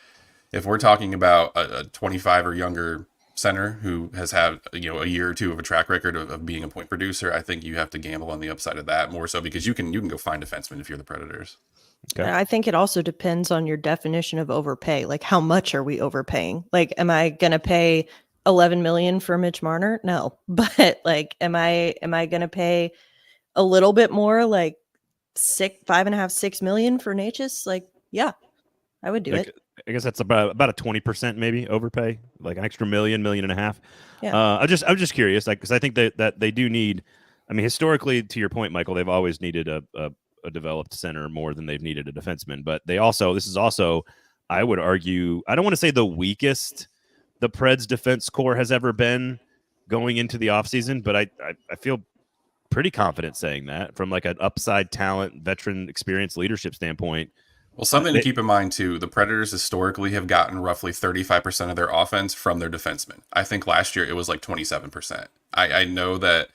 if we're talking about a 25 or younger center who has had a year or 2 of a track record of being a point producer, I think you have to gamble on the upside of that more so because you can go find defensemen if you're the Predators. Okay. I think it also depends on your definition of overpay. Like, how much are we overpaying? Like, am I going to pay $11 million for Mitch Marner? No, but like, am I going to pay a little bit more, like $5.5, $6 million for Necas? Like, yeah, I would do it. I guess that's about a 20% maybe overpay, like an extra $1.5 million. Yeah. I'm just curious, like, because I think that they do need. I mean, historically, to your point, Michael, they've always needed a developed center more than they've needed a defenseman. But this is also, I would argue, I don't want to say the weakest the Preds defense core has ever been going into the offseason, but I feel pretty confident saying that from like an upside talent, veteran experience, leadership standpoint. Well, something to keep in mind too, the Predators historically have gotten roughly 35% of their offense from their defensemen. I think last year it was like 27%. I know that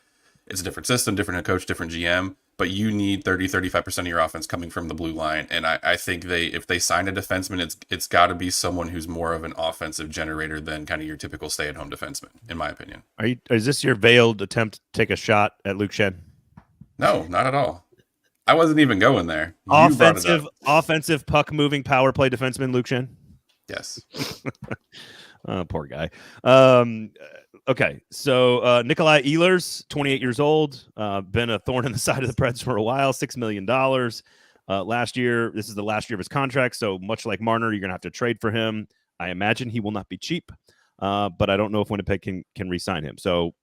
it's a different system, different coach, different GM, but you need 35% of your offense coming from the blue line. And I think if they sign a defenseman, it's got to be someone who's more of an offensive generator than kind of your typical stay-at-home defenseman, in my opinion. Is this your veiled attempt to take a shot at Luke Schenn? No, not at all. I wasn't even going there. Offensive puck moving power play defenseman Luke Schenn? Yes. Poor guy. Okay, so Nikolai Ehlers, 28 years old, been a thorn in the side of the Preds for a while, $6 million. Last year, this is the last year of his contract, so much like Marner, you're going to have to trade for him. I imagine he will not be cheap, but I don't know if Winnipeg can re-sign him. So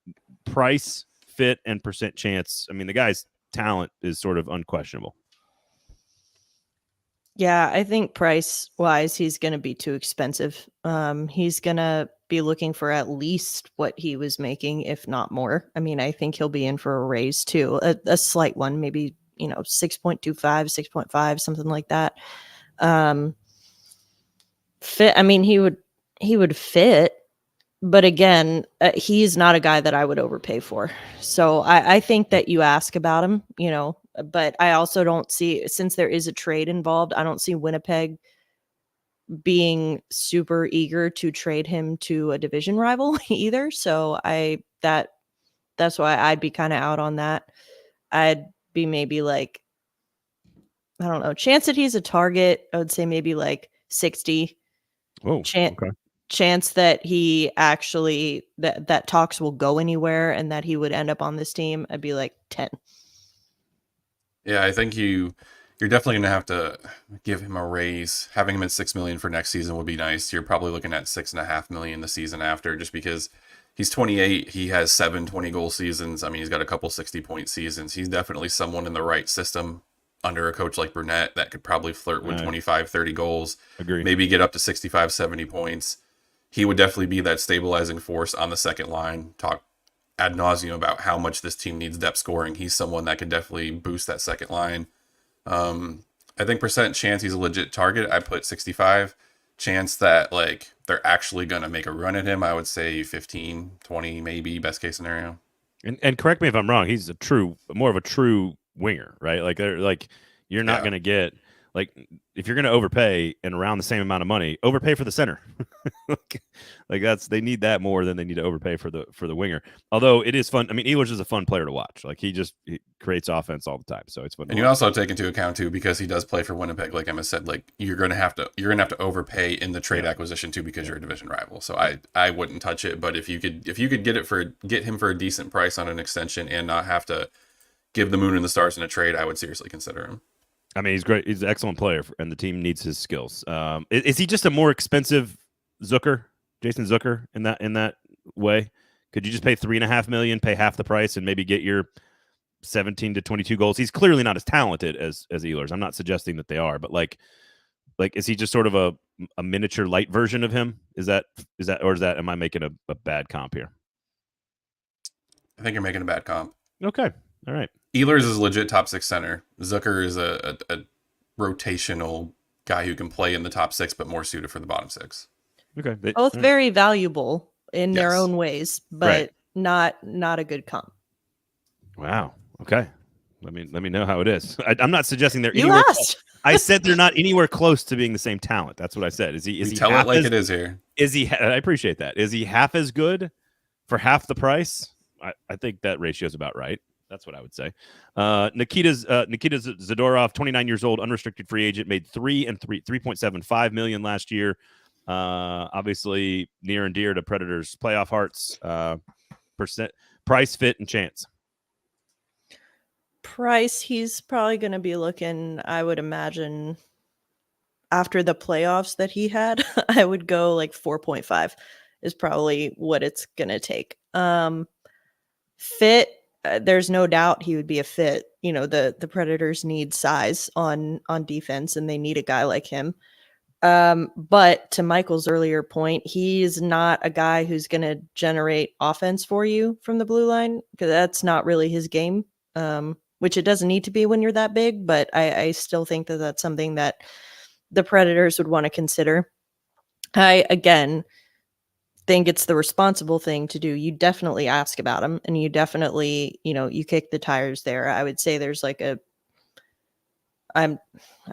price, fit, and percent chance. I mean, the guy's talent is sort of unquestionable. Yeah, I think price-wise, he's going to be too expensive. He's going to be looking for at least what he was making, if not more. I mean, I think he'll be in for a raise too, a slight one, maybe 6.25, 6.5, something like that. Fit. I mean, he would fit. But again, he's not a guy that I would overpay for. So I think that you ask about him, but I also don't see, since there is a trade involved, I don't see Winnipeg being super eager to trade him to a division rival either. So that's why I'd be kind of out on that. I'd be maybe like, I don't know, chance that he's a target, I would say maybe like 60. Oh, okay. Chance that he actually that talks will go anywhere and that he would end up on this team, I'd be like 10. Yeah, I think you're definitely going to have to give him a raise. Having him at $6 million for next season would be nice. You're probably looking at $6.5 million the season after, just because he's 28. He has 7 20-goal seasons. I mean, he's got a couple 60-point seasons. He's definitely someone in the right system under a coach like Burnett that could probably flirt with 25, 30 goals. Agree. Maybe get up to 65, 70 points. He would definitely be that stabilizing force on the second line. Talk ad nauseum about how much this team needs depth scoring. He's someone that could definitely boost that second line. I think percent chance he's a legit target, I put 65. Chance that like they're actually going to make a run at him, I would say 15, 20 maybe, best case scenario. And correct me if I'm wrong, he's more of a true winger, right? Like you're not going to get, like, if you're going to overpay and around the same amount of money, overpay for the center. like they need that more than they need to overpay for the winger. Although it is fun. I mean, Ehlers is a fun player to watch. Like he creates offense all the time, so it's fun. And you also take into account too, because he does play for Winnipeg. Like Emma said, like you're gonna have to overpay in the trade acquisition too, because you're a division rival. So I wouldn't touch it. But if you could get him for a decent price on an extension and not have to give the moon and the stars in a trade, I would seriously consider him. I mean, he's great. He's an excellent player, and the team needs his skills. Is he just a more expensive Zucker, Jason Zucker, in that way? Could you just pay $3.5 million, pay half the price, and maybe get your 17 to 22 goals? He's clearly not as talented as Ehlers. I'm not suggesting that they are, but like is he just sort of a miniature light version of him? Is that am I making a bad comp here? I think you're making a bad comp. Okay. All right. Ehlers is a legit top 6 center. Zucker is a rotational guy who can play in the top 6, but more suited for the bottom 6. Okay. Both very valuable in their own ways, but not a good comp. Wow. Okay. Let me know how it is. I'm not suggesting they're You anywhere asked. I said they're not anywhere close to being the same talent. That's what I said. Is he tell it like it is here? Is he? I appreciate that. Is he half as good for half the price? I think that ratio is about right. That's what I would say. Nikita Zadorov, 29 years old, unrestricted free agent, made $3.75 million last year. Obviously near and dear to Predators' playoff hearts. Price, fit, and chance. Price, he's probably going to be looking, I would imagine, after the playoffs that he had, I would go like 4.5 is probably what it's going to take. Fit, there's no doubt he would be a fit. The Predators need size on defense, and they need a guy like him. But to Michael's earlier point, he's not a guy who's going to generate offense for you from the blue line, because that's not really his game, which it doesn't need to be when you're that big. But I still think that that's something that the Predators would want to consider. I, again, think it's the responsible thing to do. You definitely ask about him, and you definitely, you kick the tires there. I would say there's like I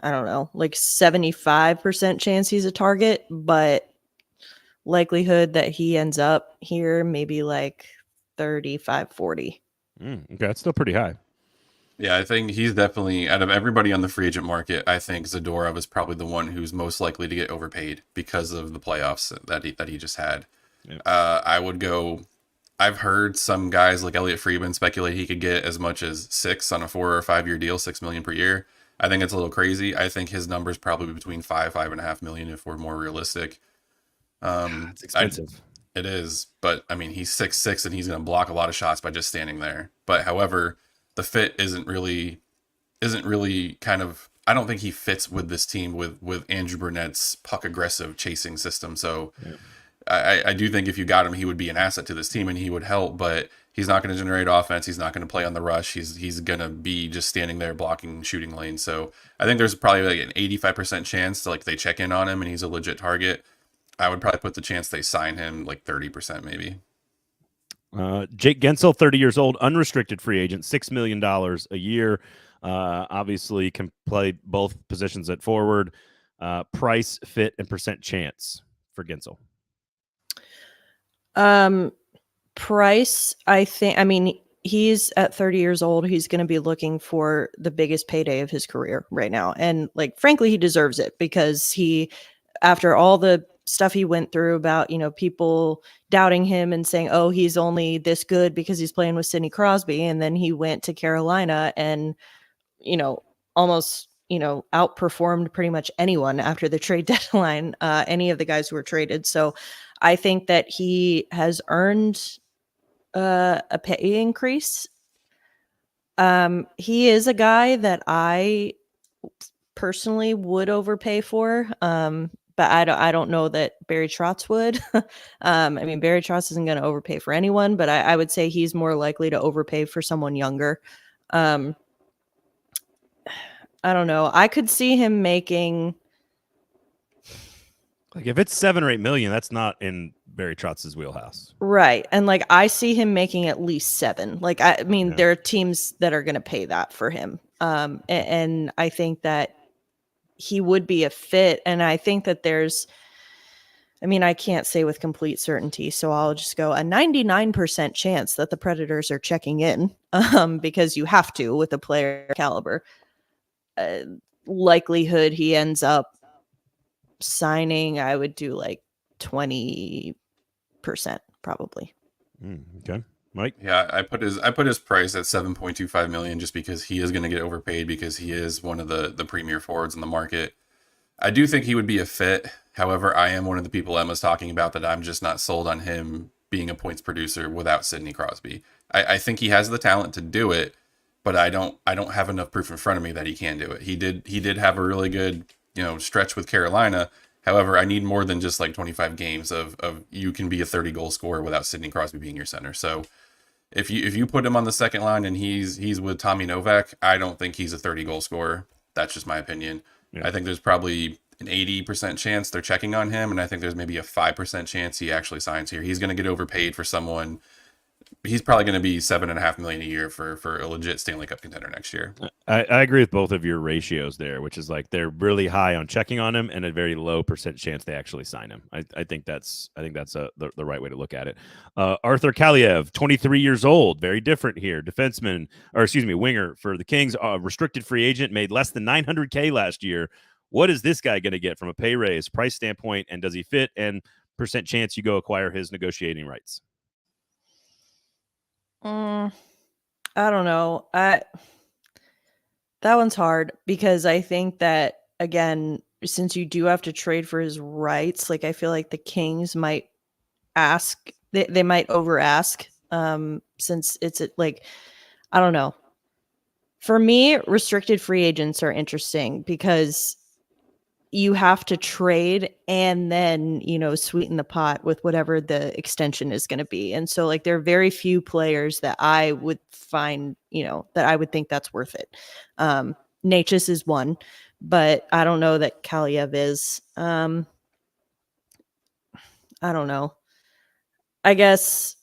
don't know, like 75% chance he's a target, but likelihood that he ends up here, maybe like 35, 40. Okay, that's still pretty high. Yeah, I think he's definitely, out of everybody on the free agent market, I think Zadorov is probably the one who's most likely to get overpaid because of the playoffs that he just had. Yeah. I would go, I've heard some guys like Elliot Friedman speculate he could get as much as 6 on a 4 or 5 year deal, $6 million per year. I think it's a little crazy. I think his number's probably between 5.5 million if we're more realistic. It's expensive. It is, but I mean, he's 6'6" and he's going to block a lot of shots by just standing there. But however, the fit isn't really kind of, I don't think he fits with this team with Andrew Burnett's puck aggressive chasing system. So I do think if you got him, he would be an asset to this team and he would help, but he's not going to generate offense. He's not going to play on the rush. He's going to be just standing there blocking shooting lanes. So I think there's probably like an 85% chance to, like, they check in on him and he's a legit target. I would probably put the chance they sign him like 30% maybe. Jake Gensel, 30 years old, unrestricted free agent, $6 million a year. Obviously can play both positions at forward. Price, fit, and percent chance for Gensel. Price, I mean, he's at 30 years old. He's going to be looking for the biggest payday of his career right now. And like, frankly, he deserves it because after all the stuff he went through about, people doubting him and saying, oh, he's only this good because he's playing with Sidney Crosby. And then he went to Carolina and, almost, outperformed pretty much anyone after the trade deadline, any of the guys who were traded. So I think that he has earned a pay increase. He is a guy that I personally would overpay for. But I don't know that Barry Trotz would. I mean, Barry Trotz isn't going to overpay for anyone, but I would say he's more likely to overpay for someone younger. I don't know. I could see him making, like, if it's 7 or 8 million, that's not in Barry Trotz's wheelhouse. right. And like, I see him making at least 7. Like, I mean, Yeah. there are teams that are going to pay that for him. And I think that he would be a fit. And I think that I can't say with complete certainty, so I'll just go a 99% chance that the Predators are checking in, because you have to with a player caliber. Likelihood he ends up signing, I would do like 20% probably. Okay, Mike. Yeah, I put his price at 7.25 million just because he is going to get overpaid because he is one of the premier forwards in the market. I do think he would be a fit. However, I am one of the people Emma's talking about that I'm just not sold on him being a points producer without Sidney Crosby. I think he has the talent to do it, but I don't have enough proof in front of me that he can do it. He did have a really good, stretch with Carolina. However, I need more than just like 25 games of you can be a 30 goal scorer without Sidney Crosby being your center. So if you put him on the second line and he's with Tommy Novak, I don't think he's a 30 goal scorer. That's just my opinion. Yeah. I think there's probably an 80% chance they're checking on him, and I think there's maybe a 5% chance he actually signs here. He's going to get overpaid for someone. He's probably going to be $7.5 million a year for a legit Stanley Cup contender next year. I agree with both of your ratios there, which is like they're really high on checking on him and a very low percent chance they actually sign him. I think that's the right way to look at it. Arthur Kaliev, 23 years old, very different here. Winger for the Kings, restricted free agent, made less than $900K last year. What is this guy going to get from a pay raise, price standpoint, and does he fit? And percent chance you go acquire his negotiating rights. I don't know. That one's hard because I think that, again, since you do have to trade for his rights, like I feel like the Kings might ask, they might over ask, since it's like, I don't know. For me, restricted free agents are interesting because you have to trade and then, sweeten the pot with whatever the extension is going to be. And so like, there are very few players that I would find, that I would think that's worth it. Natchez is one, but I don't know that Kaliev is. I don't know. I guess.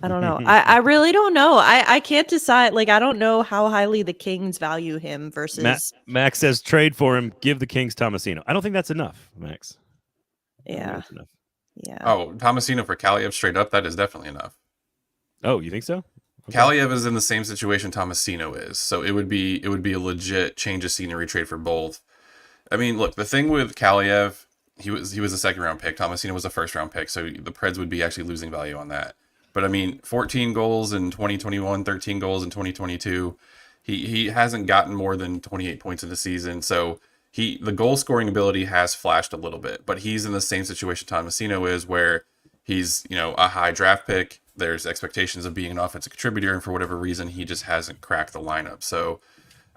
I don't know. I really don't know. I can't decide. Like, I don't know how highly the Kings value him versus. Max says trade for him. Give the Kings Tomasino. I don't think that's enough, Max. Yeah. Enough. Yeah. Oh, Tomasino for Kaliev straight up. That is definitely enough. Oh, you think so? Okay. Kaliev is in the same situation Tomasino is, so it would be a legit change of scenery trade for both. I mean, look, the thing with Kaliev, he was a second round pick. Tomasino was a first round pick, so the Preds would be actually losing value on that. But I mean, 14 goals in 2021, 13 goals in 2022. He hasn't gotten more than 28 points in the season. So the goal scoring ability has flashed a little bit, but he's in the same situation Tomasino is, where he's, a high draft pick. There's expectations of being an offensive contributor, and for whatever reason, he just hasn't cracked the lineup. So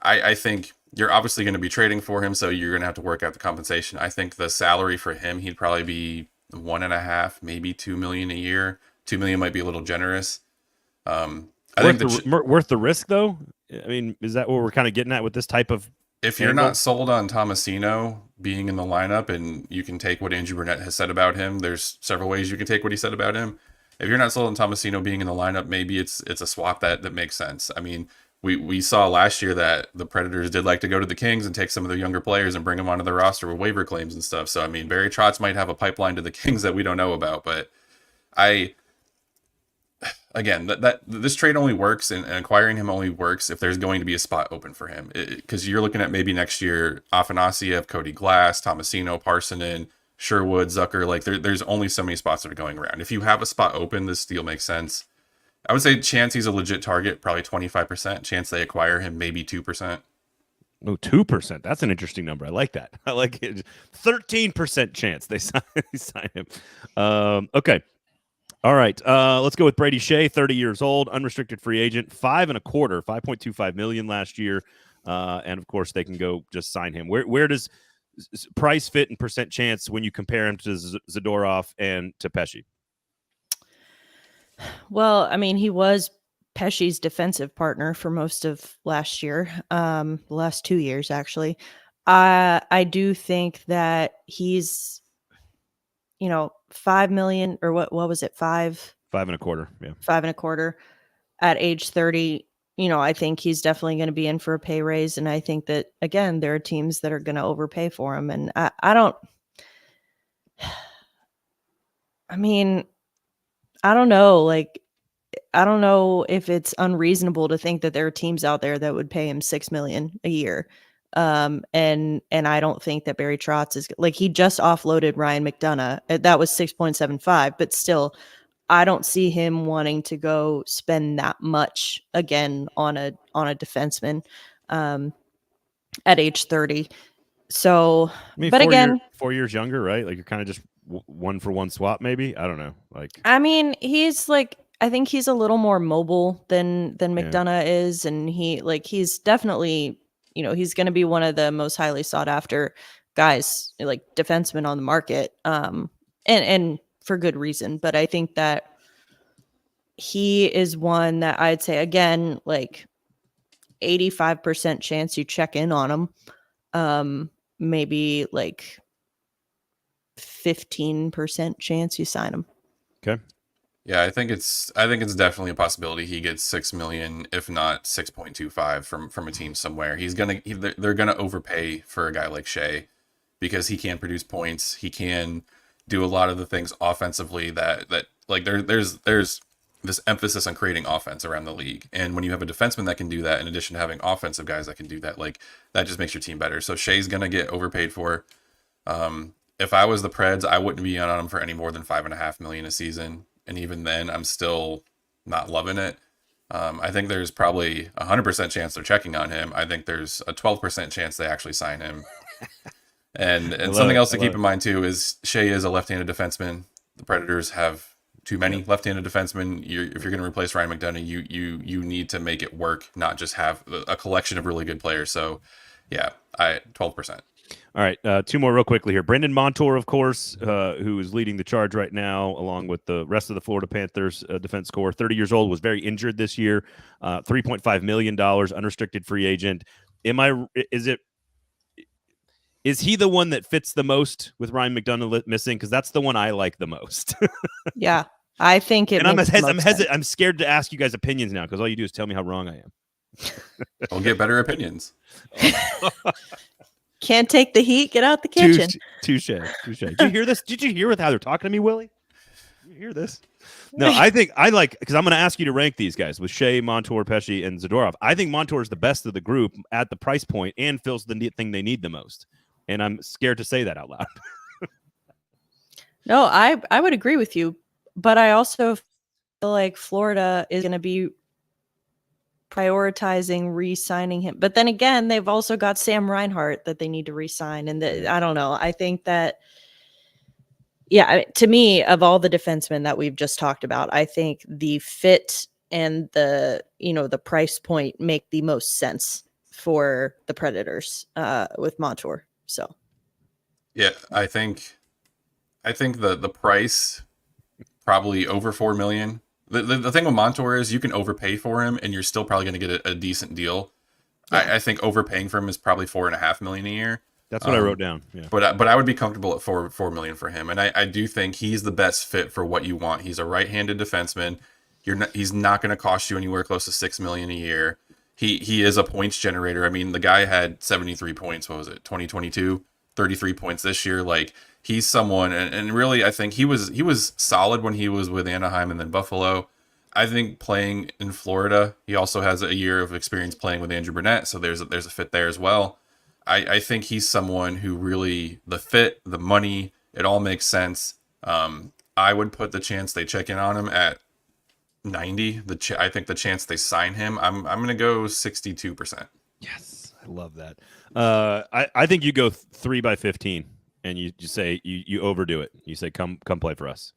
I think you're obviously going to be trading for him, so you're going to have to work out the compensation. I think the salary for him, he'd probably be 1.5, maybe 2 million a year. 2 million might be a little generous. I think worth the risk, though. I mean, is that what we're kind of getting at with this type of? If you're not sold on Tomasino, being in the lineup, and you can take what Andrew Burnett has said about him. There's several ways you can take what he said about him. If you're not sold on Tomasino being in the lineup, maybe it's a swap that makes sense. I mean, we saw last year that the Predators did like to go to the Kings and take some of their younger players and bring them onto the roster with waiver claims and stuff. So, I mean, Barry Trotz might have a pipeline to the Kings that we don't know about. But again, this trade only works and acquiring him only works if there's going to be a spot open for him. Because you're looking at maybe next year, Afanasiev, Cody Glass, Tomasino, Parsonen, Sherwood, Zucker. Like, there's only so many spots that are going around. If you have a spot open, this deal makes sense. I would say chance he's a legit target, probably 25%. Chance they acquire him, maybe 2%. Oh, 2%. That's an interesting number. I like that. I like it. 13% chance they sign him. Okay. All right. Let's go with Brady Shea, 30 years old, unrestricted free agent, 5.25 million last year. And of course, they can go just sign him. Where does price fit and percent chance when you compare him to Zadorov and to Pesce? Well, I mean, he was Pesce's defensive partner for most of last year, the last 2 years, actually. I do think that he's, 5 million or what was it? 5.25. Yeah. 5.25 at age 30. I think he's definitely going to be in for a pay raise. And I think that, again, there are teams that are going to overpay for him. And I don't know. Like, I don't know if it's unreasonable to think that there are teams out there that would pay him $6 million a year. And I don't think that Barry Trotz is like, he just offloaded Ryan McDonough. That was 6.75, but still, I don't see him wanting to go spend that much again on a defenseman at age 30. So, I mean, but again, 4 years younger, right? Like, you're kind of just one for one swap, maybe. I don't know. Like, I mean, I think he's a little more mobile than McDonough is, and he's definitely, he's going to be one of the most highly sought after guys, like defensemen on the market, and for good reason. But I think that he is one that I'd say, again, like 85% chance you check in on him, maybe like 15% chance you sign him. okay. Yeah, I think it's definitely a possibility he gets 6 million, if not 6.25 from a team somewhere. They're gonna overpay for a guy like Shea because he can produce points. He can do a lot of the things offensively that like there's this emphasis on creating offense around the league. And when you have a defenseman that can do that, in addition to having offensive guys that can do that, like that just makes your team better. So Shea's gonna get overpaid for. If I was the Preds, I wouldn't be on him for any more than 5.5 million a season. And even then, I'm still not loving it. I think there's probably 100% chance they're checking on him. I think there's a 12% chance they actually sign him. And something else to keep in mind too is Shea is a left-handed defenseman. The Predators have too many left-handed defensemen. If you're going to replace Ryan McDonough, you need to make it work, not just have a collection of really good players. So, yeah, 12%. All right, two more real quickly here. Brendan Montour, of course, who is leading the charge right now, along with the rest of the Florida Panthers defense corps. 30 years old, was very injured this year. $3.5 million, unrestricted free agent. Is he the one that fits the most with Ryan McDonough missing? Because that's the one I like the most. Yeah, I think it. And I'm scared to ask you guys opinions now because all you do is tell me how wrong I am. We'll get better opinions. Can't take the heat. Get out the kitchen. Touche. Did you hear this? Did you hear how they're talking to me, Willie? Did you hear this? No, I think I like, because I'm going to ask you to rank these guys with Shea, Montour, Pesce, and Zadorov. I think Montour is the best of the group at the price point and fills the thing they need the most. And I'm scared to say that out loud. No, I would agree with you, but I also feel like Florida is going to be prioritizing re-signing him. But then again, they've also got Sam Reinhart that they need to re-sign. And I don't know. I think that, to me, of all the defensemen that we've just talked about, I think the fit and the price point make the most sense for the Predators with Montour. So, yeah, I think the price probably over 4 million. The thing with Montour is you can overpay for him and you're still probably going to get a decent deal. Yeah. I think overpaying for him is probably 4.5 million a year. That's what I wrote down. Yeah. But I would be comfortable at $4 million for him, and I do think he's the best fit for what you want. He's a right-handed defenseman. He's not going to cost you anywhere close to $6 million a year. He is a points generator. I mean, the guy had 73 points. What was it? 2022, 33 points this year. Like, he's someone, and really, I think he was solid when he was with Anaheim and then Buffalo. I think playing in Florida, he also has a year of experience playing with Andrew Burnett, so there's a fit there as well. I think he's someone who really, the fit, the money, it all makes sense. I would put the chance they check in on him at 90. I think the chance they sign him, I'm going to go 62%. Yes, I love that. I think you go 3 by 15, and you say you overdo it. You say come play for us.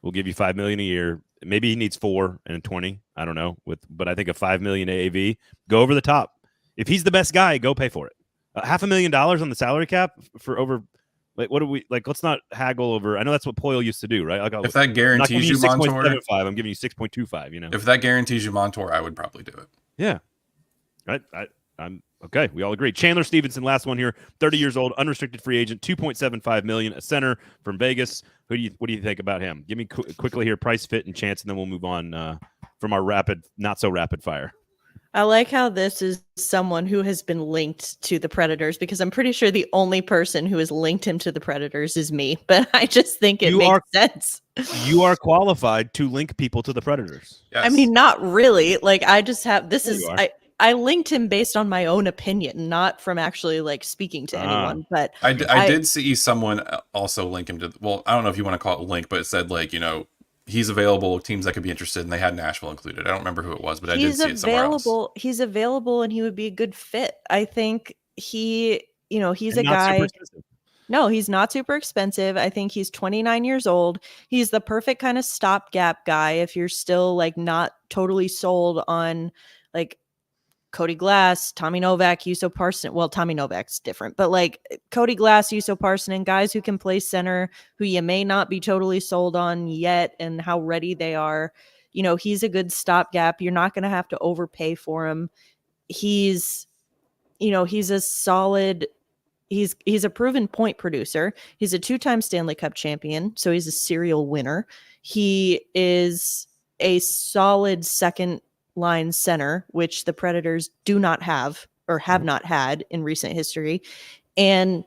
We'll give you $5 million a year. Maybe he needs 4 and 20. I don't know. But I think a $5 million AAV, go over the top. If he's the best guy, go pay for it. $500,000 on the salary cap for over. Like, what do we like? Let's not haggle over. I know that's what Poyle used to do, right? Like, if that guarantees you Montour, I'm giving you 6.25. You know, if that guarantees you Montour, I would probably do it. Yeah, I'm okay. We all agree. Chandler Stevenson, last one here. 30 years old, unrestricted free agent, $2.75 million, a center from Vegas. What do you think about him? Give me quickly here, price, fit, and chance, and then we'll move on from our not so rapid fire. I like how this is someone who has been linked to the Predators, because I'm pretty sure the only person who has linked him to the Predators is me, but I just think it makes sense. You are qualified to link people to the Predators. Yes. I mean, not really. Like, I just have, I linked him based on my own opinion, not from actually like speaking to anyone. But I did see someone also link him to, well, I don't know if you want to call it link, but it said like, he's available, teams that could be interested, and they had Nashville included. I don't remember who it was, but I did see it somewhere else. He's available, and he would be a good fit. I think he's a guy. No, he's not super expensive. I think he's 29 years old. He's the perfect kind of stopgap guy if you're still like not totally sold on like Cody Glass, Tommy Novak, Juuso Parssinen. Well, Tommy Novak's different, but like Cody Glass, Juuso Parssinen, guys who can play center, who you may not be totally sold on yet and how ready they are. He's a good stopgap. You're not going to have to overpay for him. He's a solid, he's a proven point producer. He's a 2-time Stanley Cup champion, so he's a serial winner. He is a solid second line center, which the Predators do not have or have not had in recent history. And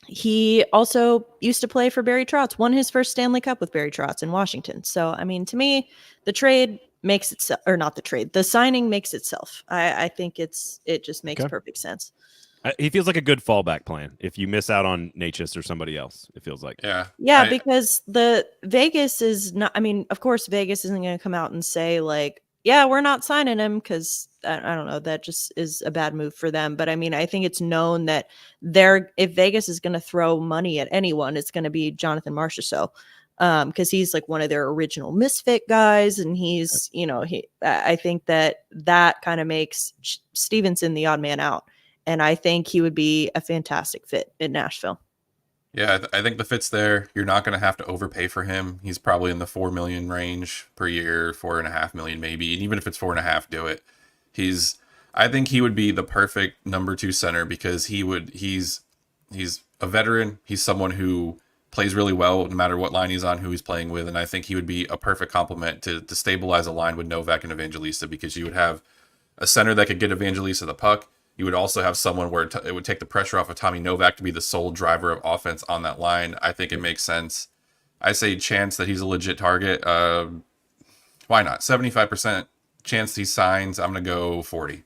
he also used to play for Barry Trotz, won his first Stanley Cup with Barry Trotz in Washington. So, I mean, to me, the trade makes itself, or not the trade, the signing makes itself. I think it just makes perfect sense. He feels like a good fallback plan if you miss out on Natchez or somebody else. It feels like. Yeah, because the Vegas is not, I mean, of course, Vegas isn't going to come out and say like, yeah, we're not signing him, because I don't know, that just is a bad move for them. But I mean, I think it's known that if Vegas is going to throw money at anyone, it's going to be Jonathan Marchessault, because he's like one of their original misfit guys, and he's, I think that kind of makes Stevenson the odd man out, and I think he would be a fantastic fit in Nashville. Yeah, I think the fit's there. You're not going to have to overpay for him. He's probably in the $4 million range per year, $4.5 million maybe. And even if it's 4.5, do it. I think he would be the perfect number 2 center, because he's a veteran. He's someone who plays really well no matter what line he's on, who he's playing with. And I think he would be a perfect complement to stabilize a line with Novak and Evangelista, because you would have a center that could get Evangelista the puck. You would also have someone where it would take the pressure off of Tommy Novak to be the sole driver of offense on that line. I think it makes sense. I say chance that he's a legit target. Why not? 75% chance he signs. I'm going to go 40.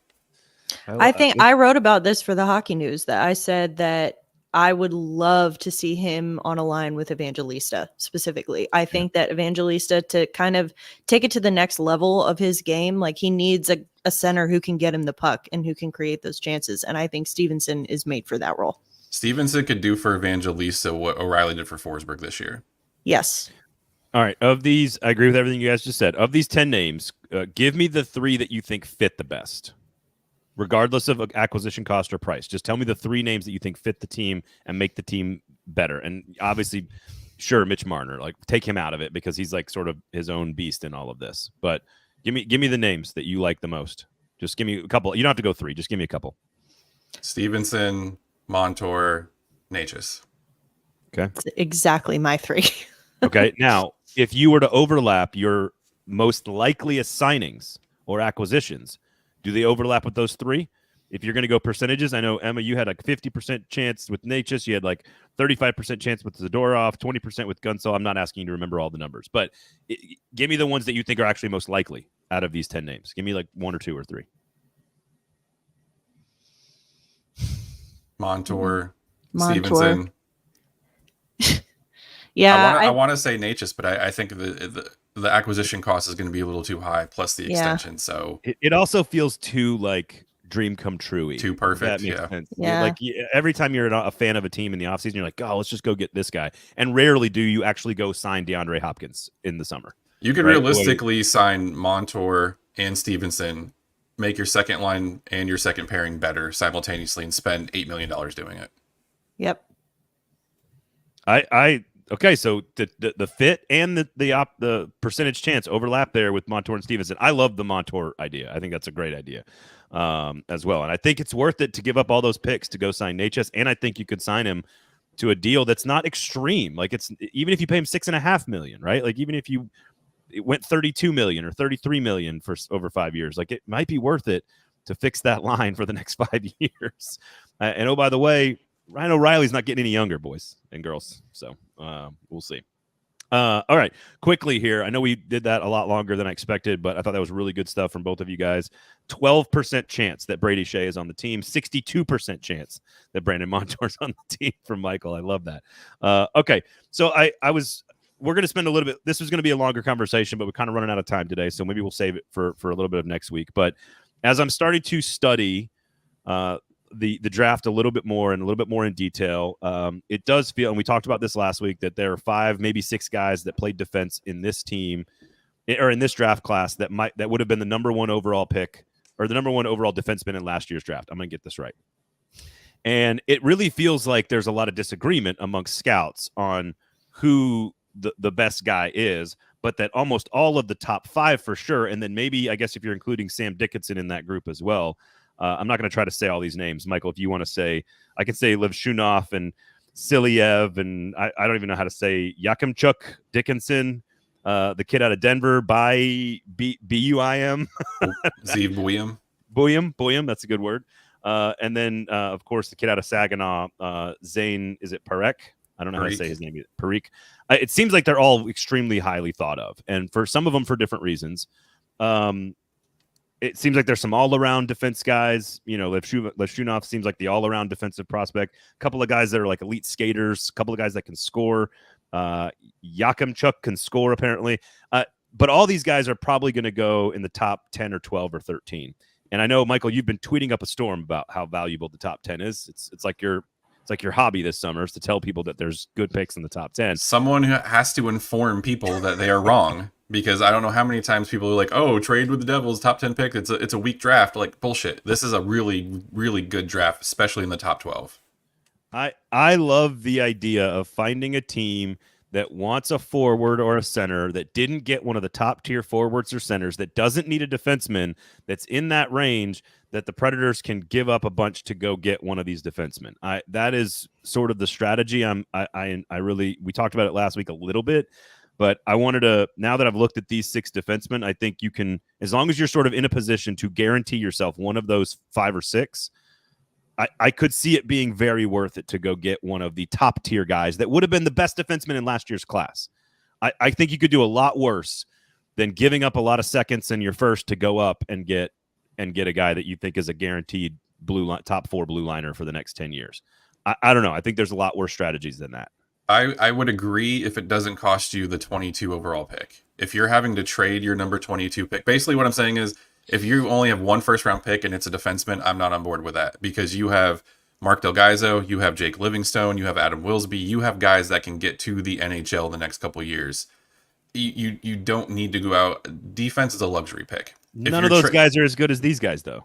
I think I wrote about this for the Hockey News, that I said that I would love to see him on a line with Evangelista specifically. I think that Evangelista, to kind of take it to the next level of his game, like he needs a center who can get him the puck and who can create those chances. And I think Stevenson is made for that role. Stevenson could do for Evangelista what O'Reilly did for Forsberg this year. Yes. All right. Of these, I agree with everything you guys just said. Of these 10 names, give me the 3 that you think fit the best, regardless of acquisition cost or price. Just tell me the 3 names that you think fit the team and make the team better. And obviously, sure, Mitch Marner, like take him out of it because he's like sort of his own beast in all of this. But give me the names that you like the most. Just give me a couple. You don't have to go 3. Just give me a couple. Stevenson, Montour, Natchez. Okay. It's exactly my 3. Okay. Now, if you were to overlap your most likeliest signings or acquisitions, do they overlap with those 3? If you're going to go percentages, I know, Emma, you had like 50% chance with Natchez. You had like 35% chance with Zadorov, 20% with Gunsel. I'm not asking you to remember all the numbers, but give me the ones that you think are actually most likely out of these 10 names. Give me like 1 or 2 or 3. Montour, Montour. Stevenson. Yeah. I want to say Natchez, but I think the acquisition cost is going to be a little too high, plus the extension. So it also feels too like dream come true-y. Too perfect. That makes sense. Yeah. Like every time you're a fan of a team in the offseason, you're like, oh, let's just go get this guy. And rarely do you actually go sign DeAndre Hopkins in the summer. You could realistically sign Montour and Stevenson, make your second line and your second pairing better simultaneously, and spend $8 million doing it. Yep. Okay, so the fit and the percentage chance overlap there with Montour and Stevenson. I love the Montour idea. I think that's a great idea as well. And I think it's worth it to give up all those picks to go sign Natchez. And I think you could sign him to a deal that's not extreme. Like it's even if you pay him $6.5 million, right? Like even if it went $32 million or $33 million for over 5 years, like it might be worth it to fix that line for the next 5 years. And oh, by the way, Ryan O'Reilly's not getting any younger, boys and girls. So we'll see. All right, quickly here. I know we did that a lot longer than I expected, but I thought that was really good stuff from both of you guys. 12% chance that Brady Shea is on the team. 62% chance that Brandon Montour's on the team from Michael. I love that. Okay, so we're going to spend a little bit. This was going to be a longer conversation, but we're kind of running out of time today, so maybe we'll save it for a little bit of next week. But as I'm starting to study the draft a little bit more in detail, it does feel, and we talked about this last week, that there are 5, maybe 6 guys that played defense in this team or in this draft class that would have been the number 1 overall pick or the number 1 overall defenseman in last year's draft. I'm going to get this right. And it really feels like there's a lot of disagreement amongst scouts on who the best guy is, but that almost all of the top 5 for sure, and then maybe, I guess if you're including Sam Dickinson in that group as well. I'm not going to try to say all these names. Michael, if you want to say, I can say Levshunov and Silyev, and I don't even know how to say Yakimchuk Dickinson, the kid out of Denver, by B-U-I-M. Zeev Buyam. Buyam, that's a good word. And then, of course, the kid out of Saginaw, Zane, is it Parek? I don't know how to say his name either. Parek. It seems like they're all extremely highly thought of, and for some of them for different reasons. It seems like there's some all-around defense guys. You know, Levshunov seems like the all-around defensive prospect. A couple of guys that are like elite skaters. A couple of guys that can score. Yakimchuk can score, apparently. But all these guys are probably going to go in the top 10 or 12 or 13. And I know, Michael, you've been tweeting up a storm about how valuable the top 10 is. It's like your hobby this summer is to tell people that there's good picks in the top 10. Someone who has to inform people that they are wrong. Because I don't know how many times people are like, "Oh, trade with the Devils, top 10 pick. It's a weak draft." Like, bullshit. This is a really, really good draft, especially in the top 12. I love the idea of finding a team that wants a forward or a center that didn't get one of the top tier forwards or centers, that doesn't need a defenseman, that's in that range, that the Predators can give up a bunch to go get one of these defensemen. That is sort of the strategy. We talked about it last week a little bit. But I wanted to, now that I've looked at these 6 defensemen, I think you can, as long as you're sort of in a position to guarantee yourself one of those 5 or 6, I could see it being very worth it to go get one of the top tier guys that would have been the best defenseman in last year's class. I think you could do a lot worse than giving up a lot of seconds in your first to go up and get a guy that you think is a guaranteed top 4 blue liner for the next 10 years. I don't know. I think there's a lot worse strategies than that. I would agree if it doesn't cost you the 22 overall pick. If you're having to trade your number 22 pick, basically what I'm saying is if you only have 1 first-round pick and it's a defenseman, I'm not on board with that because you have Mark Del Gaizo, you have Jake Livingstone, you have Adam Wilsby, you have guys that can get to the NHL the next couple of years. You don't need to go out. Defense is a luxury pick. None of those guys are as good as these guys, though.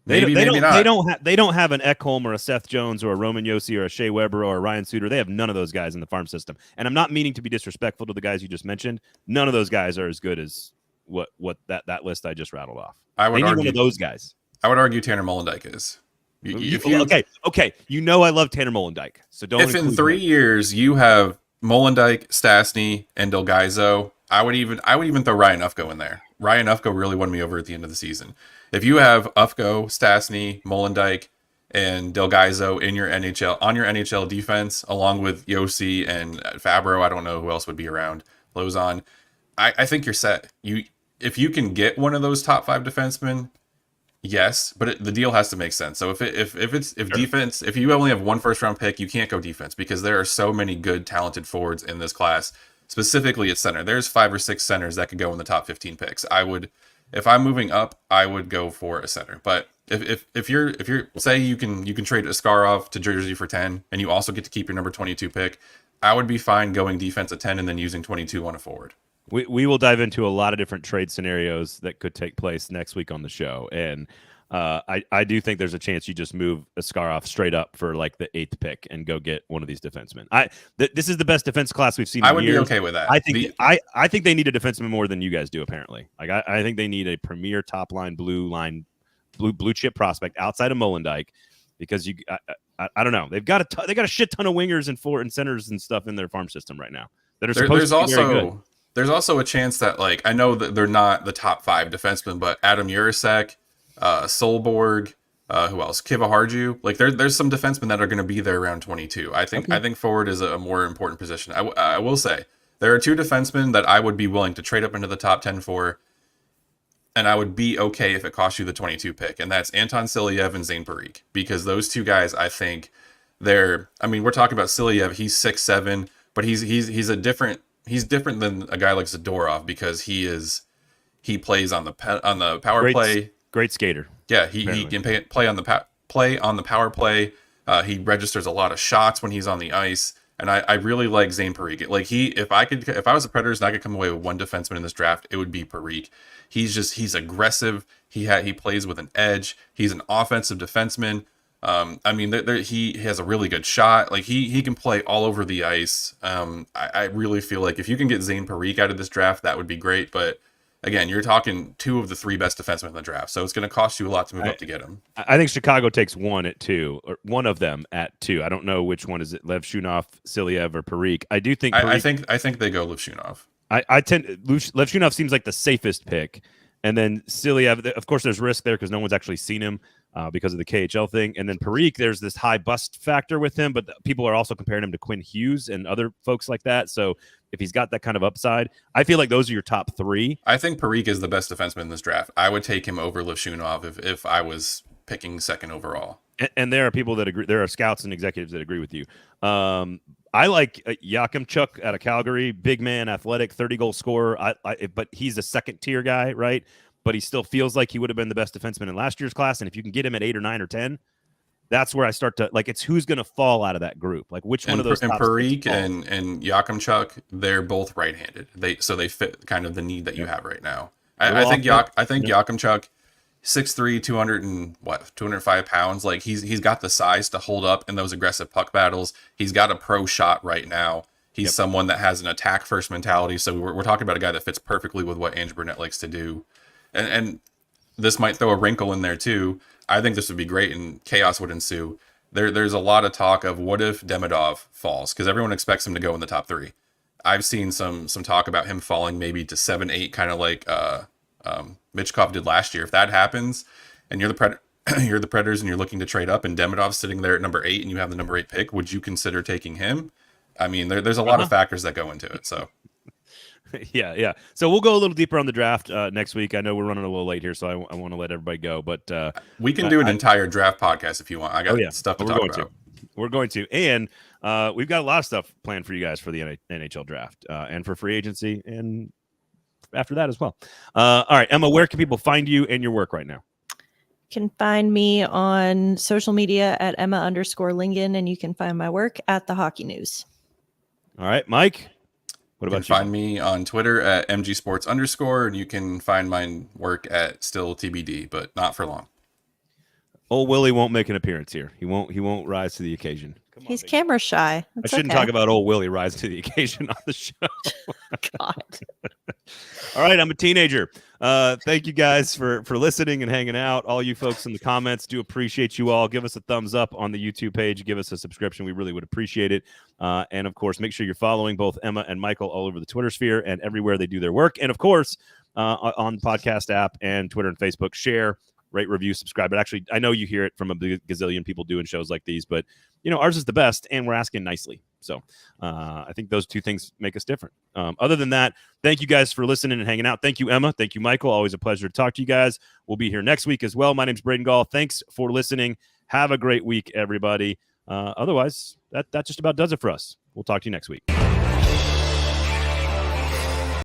Maybe not. They don't have an Ekholm or a Seth Jones or a Roman Josi or a Shea Weber or a Ryan Suter. They have none of those guys in the farm system. And I'm not meaning to be disrespectful to the guys you just mentioned. None of those guys are as good as what that list I just rattled off. I would argue one of those guys. I would argue Tanner Molendyk is, Okay. You know I love Tanner Molendyke, so don't. If in 3 years you have Molendyke, Stastny, and Delgaizo, I would even throw Ryan Ufko in there. Ryan Ufko really won me over at the end of the season. If you have Ufko, Stastny, Molendyke, and Delgaizo in your NHL defense, along with Yossi and Fabro, I don't know who else would be around. Lozon, I think you're set. If you can get one of those top 5 defensemen, yes, but the deal has to make sense. So if you only have one first round pick, you can't go defense because there are so many good, talented forwards in this class. Specifically at center, there's 5 or 6 centers that could go in the top 15 picks. If I'm moving up, I would go for a center. But if you're say you can trade Askarov to Jersey for 10, and you also get to keep your number 22 pick, I would be fine going defense at 10 and then using 22 on a forward. We will dive into a lot of different trade scenarios that could take place next week on the show, and I do think there's a chance you just move Askarov straight up for like the 8th pick and go get one of these defensemen. This is the best defense class we've seen. I would be okay with that. I think they need a defenseman more than you guys do. Apparently, like I think they need a premier top line blue chip prospect outside of Molendyke, because I don't know, they've got a shit ton of wingers and centers and stuff in their farm system right now that are supposed to be very good. There's also a chance that, like, I know that they're not the top 5 defensemen, but Adam Urasek, Solborg, who else? Kivaharju. Like, there's some defensemen that are going to be there around 22. I think forward is a more important position. I will say there are 2 defensemen that I would be willing to trade up into the top 10 for, and I would be okay if it cost you the 22 pick, and that's Anton Silyev and Zane Parik, because those 2 guys, I think we're talking about Silyev. He's 6'7", but he's different than a guy like Zadorov because he plays on the power play. Great skater. Yeah, he can play on the power play. He registers a lot of shots when he's on the ice, and I really like Zane Parik. Like, if I was the Predators and I could come away with one defenseman in this draft, it would be Parik. He's aggressive. He plays with an edge. He's an offensive defenseman. He has a really good shot. Like, he can play all over the ice. I really feel like if you can get Zane Parik out of this draft, that would be great. But again, you're talking 2 of the 3 best defensemen in the draft, so it's going to cost you a lot to move up to get him. I think Chicago takes one at 2, or one of them at 2. I don't know which one is it, Lev Shunov, Silyev, or Parik. I do think Parik, I think they go Lev Shunov. Lev Shunov seems like the safest pick. And then Silyev, of course, there's risk there because no one's actually seen him because of the KHL thing. And then Parik, there's this high bust factor with him, but people are also comparing him to Quinn Hughes and other folks like that. So if he's got that kind of upside, I feel like those are your top 3. I think Parik is the best defenseman in this draft. I would take him over Levshunov if I was picking 2nd overall. And there are people that agree. There are scouts and executives that agree with you. I like Yakimchuk out of Calgary, big man, athletic, 30-goal scorer. But he's a second-tier guy, right? But he still feels like he would have been the best defenseman in last year's class. And if you can get him at 8 or 9 or 10, that's where I start to like. It's who's going to fall out of that group. Like which one of those. And Parik and Yakimchuk, they're both right-handed. They fit kind of the need that you have right now. I think Yakimchuk, 6'3", 205 pounds. Like he's got the size to hold up in those aggressive puck battles. He's got a pro shot right now. He's someone that has an attack first mentality. So we're talking about a guy that fits perfectly with what Andrew Burnett likes to do. And this might throw a wrinkle in there too. I think this would be great and chaos would ensue. There's a lot of talk of what if Demidov falls, because everyone expects him to go in the top 3. I've seen some talk about him falling maybe to 7, 8, kind of like Michkov did last year. If that happens, and you're the Predators and you're looking to trade up, and Demidov's sitting there at number 8, and you have the number 8 pick, would you consider taking him? I mean, there's a lot of factors that go into it. So, yeah. So we'll go a little deeper on the draft next week. I know we're running a little late here, so I want to let everybody go. But we can do an entire draft podcast if you want. I got stuff to talk about. We're going to, and we've got a lot of stuff planned for you guys for the NHL draft and for free agency, and after that as well. All right, Emma, where can people find you and your work right now? You can find me on social media at Emma_Lingan, and you can find my work at The Hockey News. All right, Mike, what about you? Find me on Twitter at MGSports_, and you can find my work at still TBD, but not for long. Old Willie won't make an appearance here. He won't rise to the occasion. Come on, He's big camera shy. I It's shouldn't okay. talk about old Willie rise to the occasion on the show. God. All right, I'm a teenager. Thank you guys for listening and hanging out. All you folks in the comments, do appreciate you all. Give us a thumbs up on the YouTube page. Give us a subscription. We really would appreciate it. And of course, make sure you're following both Emma and Michael all over the Twitter sphere and everywhere they do their work. And of course, on the podcast app and Twitter and Facebook, share, rate, review, subscribe. But actually, I know you hear it from a gazillion people doing shows like these, but ours is the best, and we're asking nicely. So I think those two things make us different. Other than that, thank you guys for listening and hanging out. Thank you, Emma. Thank you, Michael. Always a pleasure to talk to you guys. We'll be here next week as well. My name's Braden Gall. Thanks for listening. Have a great week, everybody. Otherwise, that just about does it for us. We'll talk to you next week.